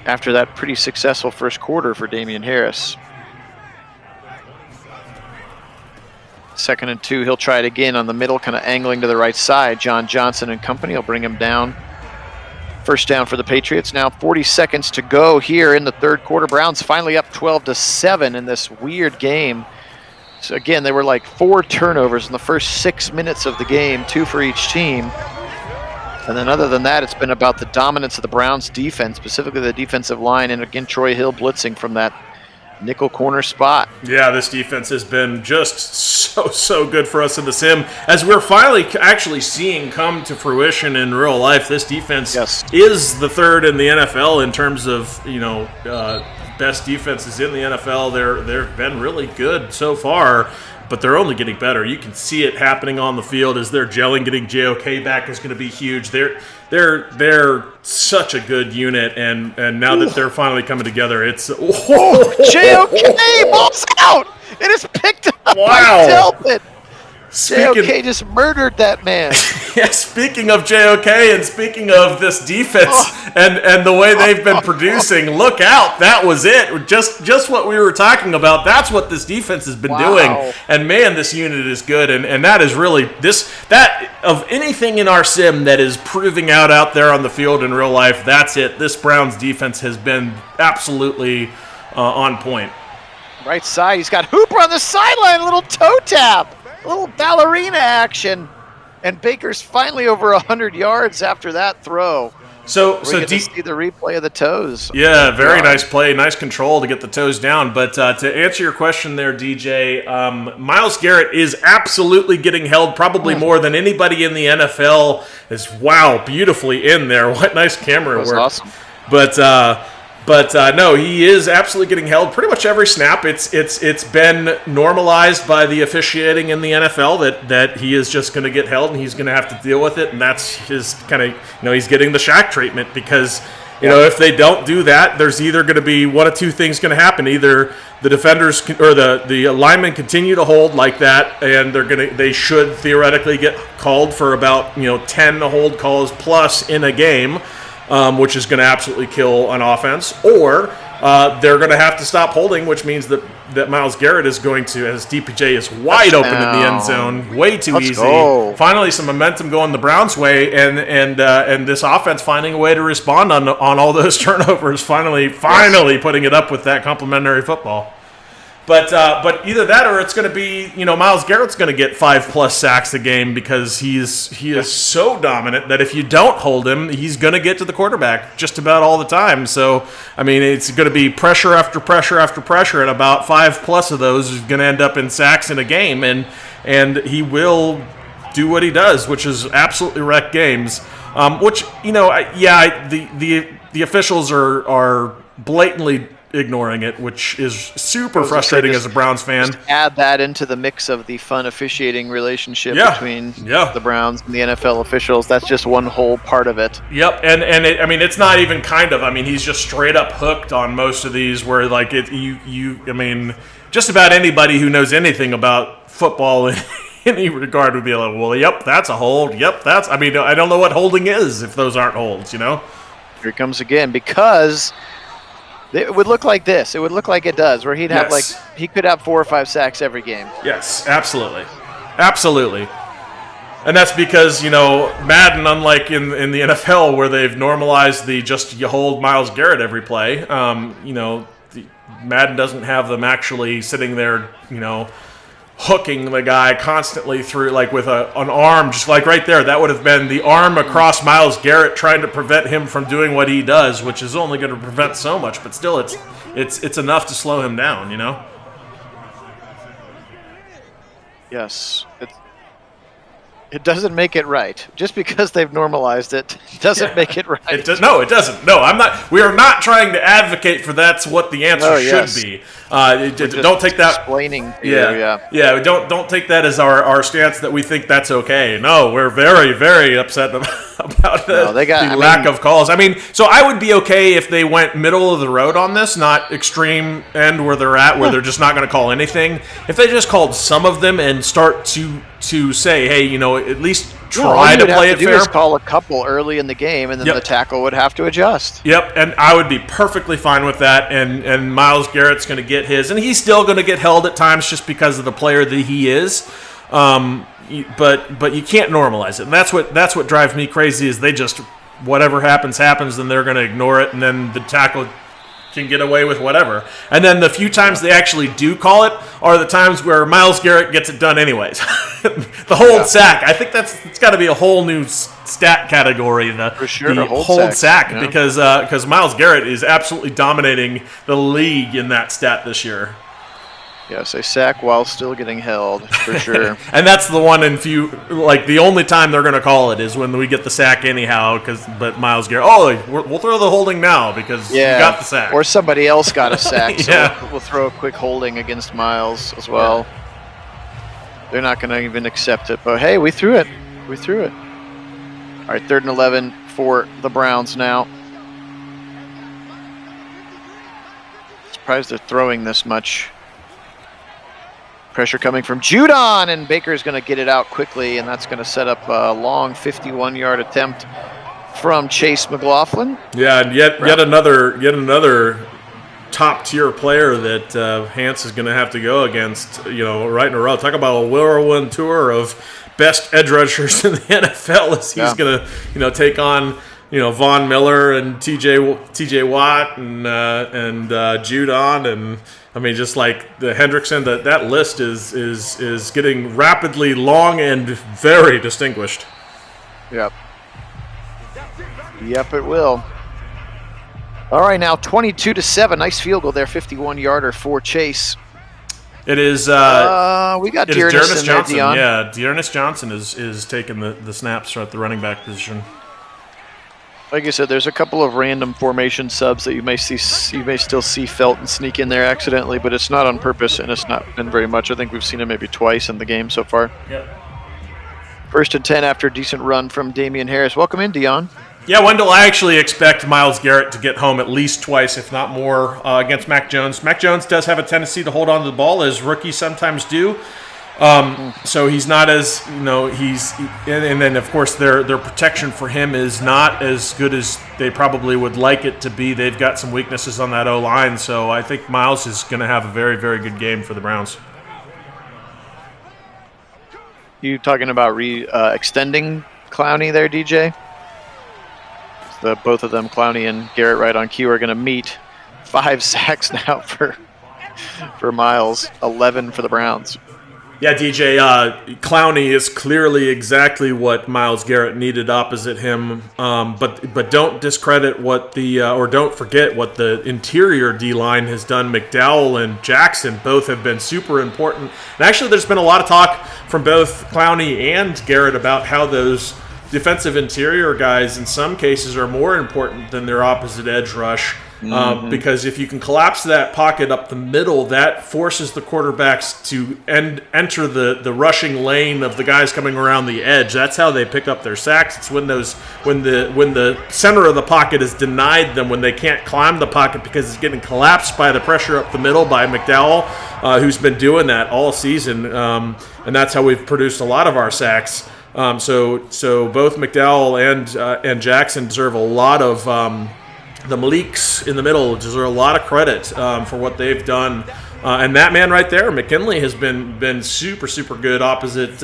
after that pretty successful first quarter for Damian Harris. 2nd and 2, he'll try it again on the middle, kind of angling to the right side. John Johnson and company will bring him down. First down for the Patriots. Now 40 seconds to go here in the third quarter. Browns finally up 12-7 in this weird game. So again, there were like 4 turnovers in the first 6 minutes of the game, 2 for each team. And then other than that, it's been about the dominance of the Browns defense, specifically the defensive line, and again, Troy Hill blitzing from that nickel corner spot. Yeah, this defense has been just so good for us in the sim. As we're finally actually seeing come to fruition in real life, this defense is the third in the NFL in terms of, best defenses in the NFL. They've been really good so far, but they're only getting better. You can see it happening on the field as they're gelling. Getting JOK back is going to be huge. They're such a good unit, and now that they're finally coming together, it's JOK balls out. It is picked up by Delpit. JOK just murdered that man. Yeah, speaking of JOK and speaking of this defense and the way they've been producing, look out. That was it. Just what we were talking about. That's what this defense has been doing. And man, this unit is good. And that is really that of anything in our sim that is proving out there on the field in real life, that's it. This Browns defense has been absolutely on point. Right side, he's got Hooper on the sideline, a little toe tap. A little ballerina action, and Baker's finally over 100 yards after that throw. So see the replay of the toes. Yeah, very nice play, nice control to get the toes down. But to answer your question there, DJ, Myles Garrett is absolutely getting held, probably more than anybody in the NFL. Is beautifully in there. What nice camera work. Awesome. But no, he is absolutely getting held pretty much every snap. It's been normalized by the officiating in the NFL that he is just going to get held and he's going to have to deal with it. And that's his kind of, he's getting the Shaq treatment because, if they don't do that, there's either going to be one of two things going to happen. Either the defenders or the linemen continue to hold like that, and they should theoretically get called for about 10 hold calls plus in a game. Which is going to absolutely kill an offense, or they're going to have to stop holding, which means that Myles Garrett is going to, as DPJ is wide open in the end zone, way too easy. Go. Finally, some momentum going the Browns' way, and this offense finding a way to respond on all those turnovers. Finally putting it up with that complimentary football. But either that or it's going to be, Myles Garrett's going to get 5+ sacks a game because he is so dominant that if you don't hold him, he's going to get to the quarterback just about all the time. So, it's going to be pressure after pressure after pressure, and about 5+ of those is going to end up in sacks in a game, and he will do what he does, which is absolutely wreck games. Which, the officials are blatantly ignoring it, which is super frustrating as a Browns fan. Just add that into the mix of the fun officiating relationship between the Browns and the NFL officials. That's just one whole part of it. Yep, and it's not even kind of. He's just straight up hooked on most of these. Where just about anybody who knows anything about football in any regard would be like, well, yep, that's a hold. Yep, that's. I don't know what holding is if those aren't holds. Here it comes again because. It would look like this. It would look like it does, where he'd have he could have 4 or 5 sacks every game. Yes, absolutely. Absolutely. And that's because, Madden, unlike in the NFL where they've normalized you hold Myles Garrett every play, Madden doesn't have them actually sitting there, hooking the guy constantly through, like with an arm, just like right there. That would have been the arm across Myles Garrett trying to prevent him from doing what he does, which is only going to prevent so much, but still it's enough to slow him down, Yes. It doesn't make it right. Just because they've normalized it doesn't make it right. No, it doesn't. No, I'm not. We are not trying to advocate for that's what the answer should be. Don't take that. Explaining. Yeah. Don't take that as our stance that we think that's okay. No, we're very, very upset about the lack of calls. I mean, so I would be okay if they went middle of the road on this, not extreme end where they're at, where they're just not going to call anything. If they just called some of them and start to say, hey, at least try to play it fair. Just call a couple early in the game, and then the tackle would have to adjust. Yep, and I would be perfectly fine with that. And Myles Garrett's going to get his, and he's still going to get held at times just because of the player that he is. But you can't normalize it, and that's what drives me crazy. Is they just whatever happens, then they're going to ignore it, and then the tackle can get away with whatever. And then the few times they actually do call it are the times where Myles Garrett gets it done anyways. The hold sack. I think it's got to be a whole new stat category. The hold sack because Myles Garrett is absolutely dominating the league in that stat this year. Yes, a sack while still getting held, for sure. And that's the one the only time they're going to call it is when we get the sack anyhow, but Myles Garrett, we'll throw the holding now because we got the sack. Or somebody else got a sack, so we'll throw a quick holding against Myles as well. Yeah. They're not going to even accept it, but hey, we threw it. All right, 3rd and 11 for the Browns now. Surprised they're throwing this much. Pressure coming from Judon, and Baker's going to get it out quickly, and that's going to set up a long 51-yard attempt from Chase McLaughlin. Yeah, and yet another top-tier player that Hans is going to have to go against, right in a row. Talk about a whirlwind tour of best edge rushers in the NFL as he's going to, take on, Von Miller and TJ Watt and Judon and. I mean, just like the Hendrickson, that list is getting rapidly long and very distinguished. Yep, it will. All right, now 22-7. Nice field goal there, 51-yarder for Chase. It is. We got Dearness Johnson. There, Dion. Yeah, Dearness Johnson is taking the snaps at the running back position. Like you said, there's a couple of random formation subs that you may still see Felton sneak in there accidentally, but it's not on purpose, and it's not been very much. I think we've seen it maybe twice in the game so far. Yep. 1st and 10 after a decent run from Damian Harris. Welcome in, Dion. Yeah, Wendell, I actually expect Myles Garrett to get home at least twice, if not more, against Mac Jones. Mac Jones does have a tendency to hold on to the ball, as rookies sometimes do. So he's not as, and then of course their protection for him is not as good as they probably would like it to be. They've got some weaknesses on that O-line, so I think Myles is going to have a very, very good game for the Browns. You talking about extending Clowney there, DJ? Both of them, Clowney and Garrett, right on cue, are going to meet. 5 sacks now for Myles, 11 for the Browns. Yeah, DJ, Clowney is clearly exactly what Myles Garrett needed opposite him, but don't discredit or don't forget what the interior D-line has done. McDowell and Jackson both have been super important. And actually, there's been a lot of talk from both Clowney and Garrett about how those defensive interior guys in some cases are more important than their opposite edge rush. Because if you can collapse that pocket up the middle, that forces the quarterbacks to enter the rushing lane of the guys coming around the edge. That's how they pick up their sacks. It's when the center of the pocket is denied them, when they can't climb the pocket because it's getting collapsed by the pressure up the middle by McDowell, who's been doing that all season, and that's how we've produced a lot of our sacks. So both McDowell and Jackson deserve a lot of. The Maliks in the middle deserve a lot of credit for what they've done. And that man right there, McKinley, has been super, super good opposite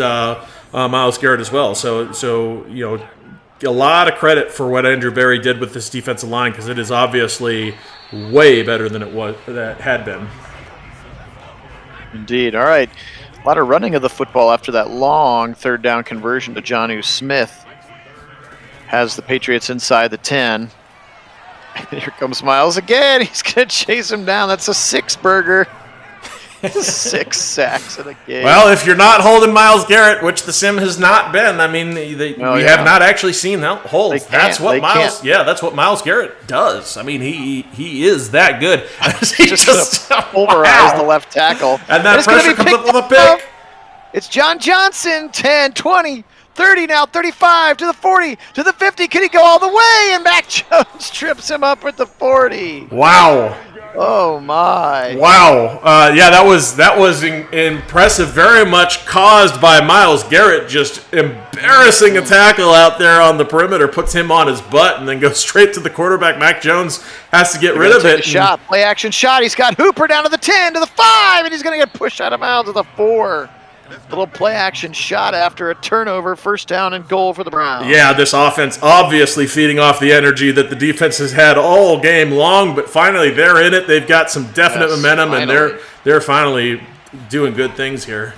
Myles Garrett as well. So a lot of credit for what Andrew Berry did with this defensive line, because it is obviously way better than that had been. Indeed. All right. A lot of running of the football after that long third down conversion to Jonnu Smith. Has the Patriots inside the 10. Here comes Myles again. He's going to chase him down. That's a 6-burger. 6 sacks in a game. Well, if you're not holding Myles Garrett, which the sim has not been, I mean, we have not actually seen that holds. That's what Myles Garrett does. I mean, he is that good. He just pulverized the left tackle. And that pressure comes up with a pick. It's John Johnson, 10, 20, 30 now, 35, to the 40, to the 50. Can he go all the way? And Mac Jones trips him up at the 40. Wow. Oh my! Wow, that was impressive. Very much caused by Myles Garrett just embarrassing a tackle out there on the perimeter, puts him on his butt, and then goes straight to the quarterback. Mac Jones has to get rid of it. Shot, play action shot. He's got Hooper down to the 10, to the 5, and he's going to get pushed out of bounds to the 4. Little play action shot after a turnover, first down and goal for the Browns. Yeah, this offense obviously feeding off the energy that the defense has had all game long, but finally they're in it. They've got some definite momentum, finally. And they're finally doing good things here.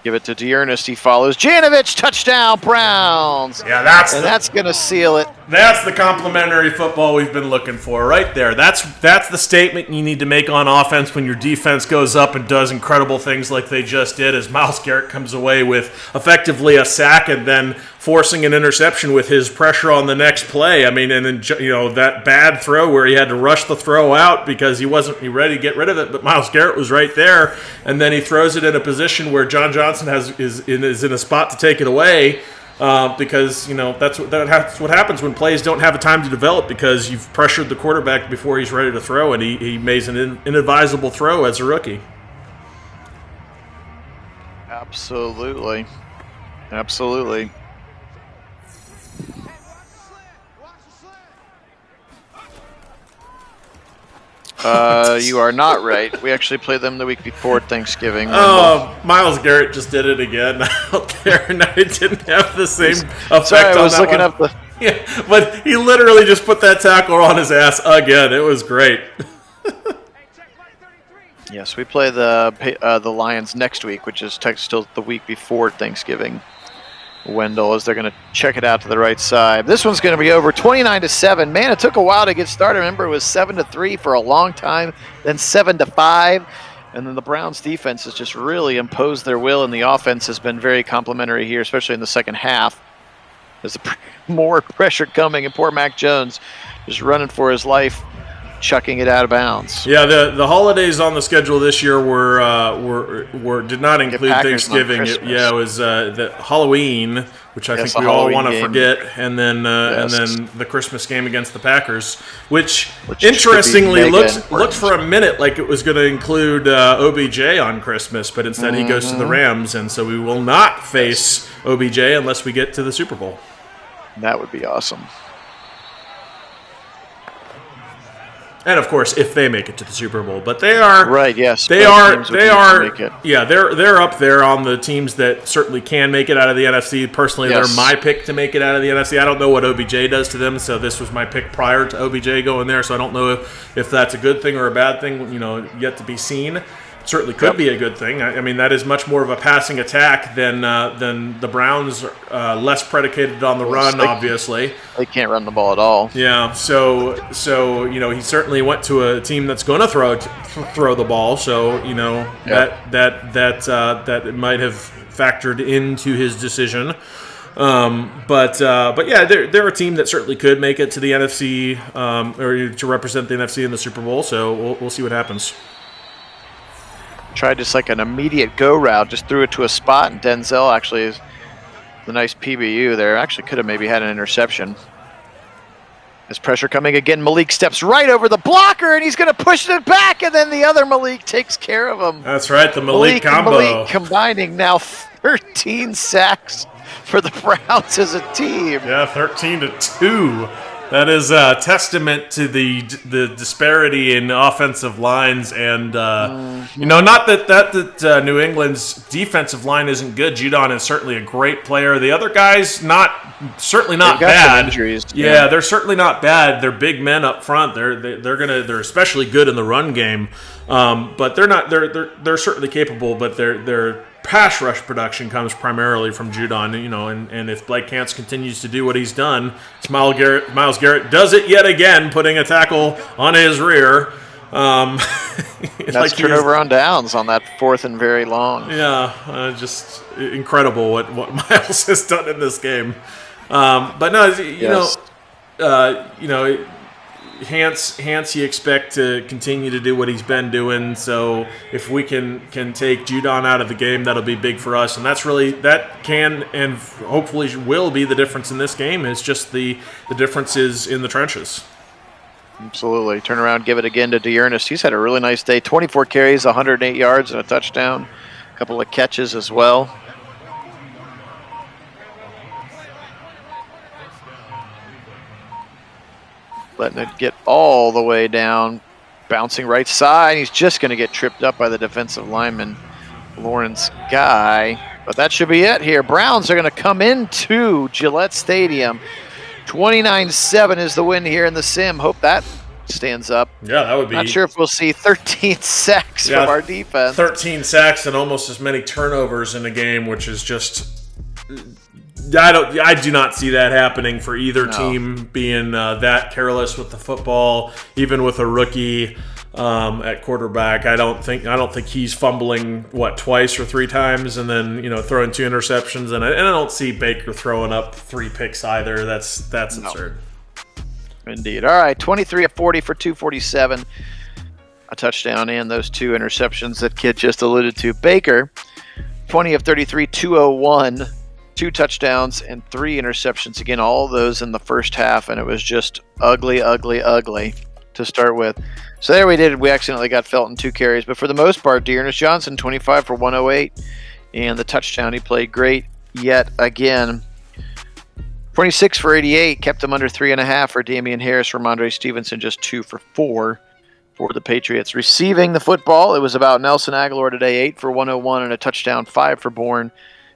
Give it to Dearness. He follows Janovich. Touchdown, Browns. Yeah, that's going to seal it. That's the complimentary football we've been looking for right there. That's the statement you need to make on offense when your defense goes up and does incredible things like they just did, as Myles Garrett comes away with effectively a sack and then forcing an interception with his pressure on the next play. I mean, and then that bad throw where he had to rush the throw out because he wasn't ready to get rid of it, but Myles Garrett was right there, and then he throws it in a position where John Johnson is in a spot to take it away. Because that's what happens when plays don't have a time to develop, because you've pressured the quarterback before he's ready to throw, and he makes an inadvisable throw as a rookie. Absolutely. You are not right. We actually played them the week before Thanksgiving. Myles Garrett just did it again out there, and it didn't have the same effect. Sorry, I was looking up the. Yeah, but he literally just put that tackle on his ass again. It was great. Yes, we play the Lions next week, which is still the week before Thanksgiving. Wendell, as they're going to check it out to the right side. This one's going to be over 29-7. Man, it took a while to get started. Remember, it was 7-3 for a long time, then 7-5. And then the Browns defense has just really imposed their will, and the offense has been very complimentary here, especially in the second half. There's more pressure coming, and poor Mac Jones just running for his life, chucking it out of bounds. Yeah, the holidays on the schedule this year were did not include Thanksgiving. It was the Halloween, which I think we all want to forget, and then the Christmas game against the Packers, which interestingly looked for a minute like it was going to include OBJ on Christmas, but instead he goes to the Rams, and so we will not face OBJ unless we get to the Super Bowl. That would be awesome. And of course, if they make it to the Super Bowl, but they are right. Yes, they are. Yeah, they're up there on the teams that certainly can make it out of the NFC. Personally, they're my pick to make it out of the NFC. I don't know what OBJ does to them, so this was my pick prior to OBJ going there. So I don't know if that's a good thing or a bad thing. Yet to be seen. Certainly could be a good thing. I mean, that is much more of a passing attack than the Browns. Less predicated on the run, obviously. They can't run the ball at all. Yeah, so he certainly went to a team that's going to throw the ball. So that might have factored into his decision. But yeah, they're a team that certainly could make it to the NFC or to represent the NFC in the Super Bowl. So we'll see what happens. Tried just like an immediate go route, just threw it to a spot, and Denzel actually is the nice PBU there. Actually could have maybe had an interception. There's pressure coming again. Malik steps right over the blocker, and he's going to push it back, and then the other Malik takes care of him. That's right, the Malik combo. Malik combining now 13 sacks for the Browns as a team. Yeah, 13-2. That is a testament to the disparity in offensive lines, and not that New England's defensive line isn't good. Judon is certainly a great player. The other guys certainly not bad. Injuries. Yeah, they're certainly not bad. They're big men up front. They're especially good in the run game, but they're not. They're certainly capable, but their pass rush production comes primarily from Judon, and if Blake Cantz continues to do what he's done, Myles Garrett does it yet again, putting a tackle on his rear. That's turnover on downs on that 4th and very long. Yeah, just incredible what Myles has done in this game. But no, Hance, you expect to continue to do what he's been doing. So if we can take Judon out of the game, that'll be big for us. And that can and hopefully will be the difference in this game. Is just the differences in the trenches. Absolutely. Turn around, give it again to Dearness. He's had a really nice day. 24 carries, 108 yards, and a touchdown. A couple of catches as well. Letting it get all the way down, bouncing right side. He's just going to get tripped up by the defensive lineman, Lawrence Guy. But that should be it here. Browns are going to come into Gillette Stadium. 29-7 is the win here in the sim. Hope that stands up. Yeah, that would be. Not sure if we'll see 13 sacks from our defense. 13 sacks and almost as many turnovers in the game, which is just. I do not see that happening for either team, being that careless with the football, even with a rookie at quarterback. I don't think he's fumbling twice or 3 times, and then throwing 2 interceptions, and I don't see Baker throwing up 3 picks either. That's absurd. Indeed. All right, 23 of 40 for 247, a touchdown and those 2 interceptions that Kit just alluded to. Baker, 20 of 33, 201. 2 touchdowns and 3 interceptions. Again, all of those in the first half, and it was just ugly to start with. So there we did. We accidentally got Felton 2 carries, but for the most part, Dearness Johnson, 25 for 108, and the touchdown. He played great yet again. 26 for 88, kept him under 3.5 for Damian Harris. Ramondre Stevenson just 2 for 4 for the Patriots. Receiving the football, it was about Nelson Aguilar today, 8 for 101 and a touchdown, 5 for Bourne.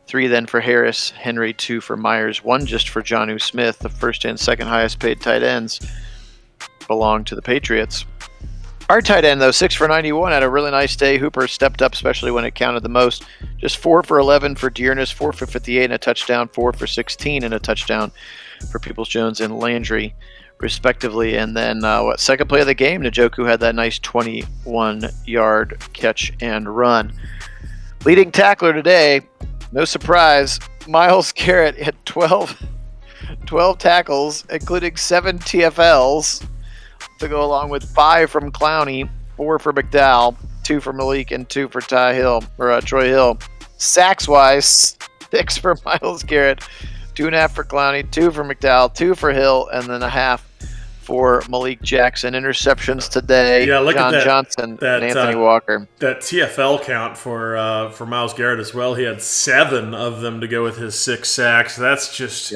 3 then for Harris, Henry 2 for Myers, 1 just for Jonnu Smith. The first and second highest paid tight ends belong to the Patriots. Our tight end, though, 6 for 91, had a really nice day. Hooper stepped up, especially when it counted the most. Just 4 for 11 for Dearness, 4 for 58 and a touchdown, 4 for 16 and a touchdown for Peoples-Jones and Landry, respectively. And then, second play of the game, Njoku had that nice 21-yard catch and run. Leading tackler today, no surprise, Myles Garrett had 12 tackles, including 7 TFLs, to go along with 5 from Clowney, 4 for McDowell, 2 for Malik, and 2 for Troy Hill. Sacks-wise, 6 for Myles Garrett, 2.5 for Clowney, 2 for McDowell, 2 for Hill, and then a half for Malik Jackson. Interceptions today, look John at that, Johnson and Anthony Walker. That TFL count for Myles Garrett as well. He had 7 of them to go with his 6 sacks. That's just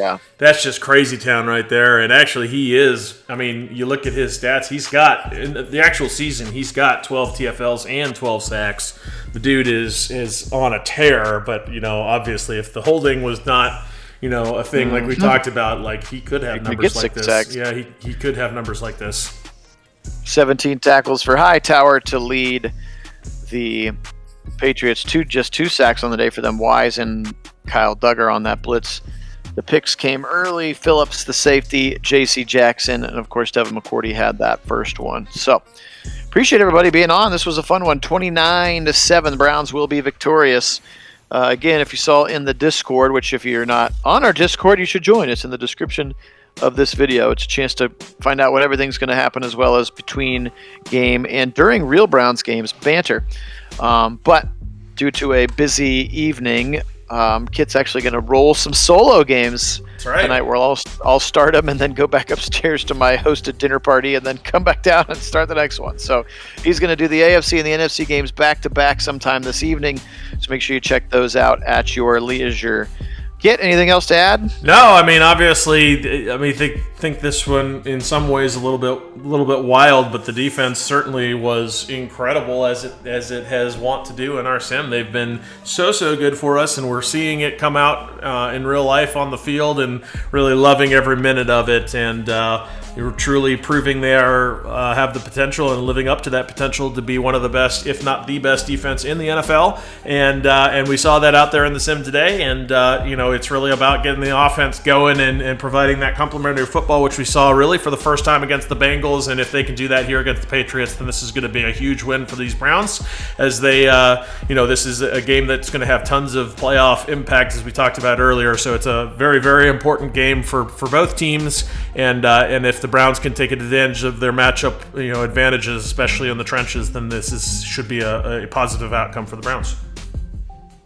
crazy town right there. And actually, he is. I mean, you look at his stats. He's got in the actual season. He's got 12 TFLs and 12 sacks. The dude is on a tear. But obviously, if the holding was not a thing like we talked about, like he could have numbers like this. Sacks. Yeah, he could have numbers like this. 17 tackles for Hightower to lead the Patriots. Just 2 sacks on the day for them. Wise and Kyle Duggar on that blitz. The picks came early. Phillips, the safety, J.C. Jackson, and of course Devin McCourty had that first one. So appreciate everybody being on. This was a fun one. 29-7. The Browns will be victorious. Again, if you saw in the Discord, which if you're not on our Discord, you should join us in the description of this video. It's a chance to find out what everything's going to happen, as well as between game and during real Browns games banter. But due to a busy evening, Kit's actually going to roll some solo games tonight. Where I'll start them and then go back upstairs to my hosted dinner party and then come back down and start the next one. So he's going to do the AFC and the NFC games back to back sometime this evening. So make sure you check those out at your leisure. Kit, anything else to add? No, I mean, obviously, think think this one, in some ways, a little bit wild, but the defense certainly was incredible as it has want to do in our sim. They've been so good for us, and we're seeing it come out in real life on the field, and really loving every minute of it. And you're truly proving they have the potential and living up to that potential to be one of the best, if not the best, defense in the NFL. And we saw that out there in the sim today. And it's really about getting the offense going and providing that complementary football, which we saw really for the first time against the Bengals. And if they can do that here against the Patriots, then this is going to be a huge win for these Browns, as they, this is a game that's going to have tons of playoff impact, as we talked about earlier. So it's a very, very important game for both teams. And if the Browns can take advantage of their matchup, advantages, especially in the trenches, then this should be a positive outcome for the Browns.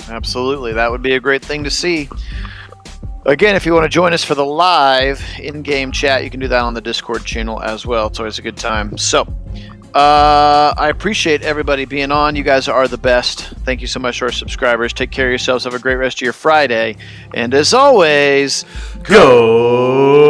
Absolutely. That would be a great thing to see. Again, if you want to join us for the live in-game chat, you can do that on the Discord channel as well. It's always a good time. So, I appreciate everybody being on. You guys are the best. Thank you so much to our subscribers. Take care of yourselves. Have a great rest of your Friday. And as always, go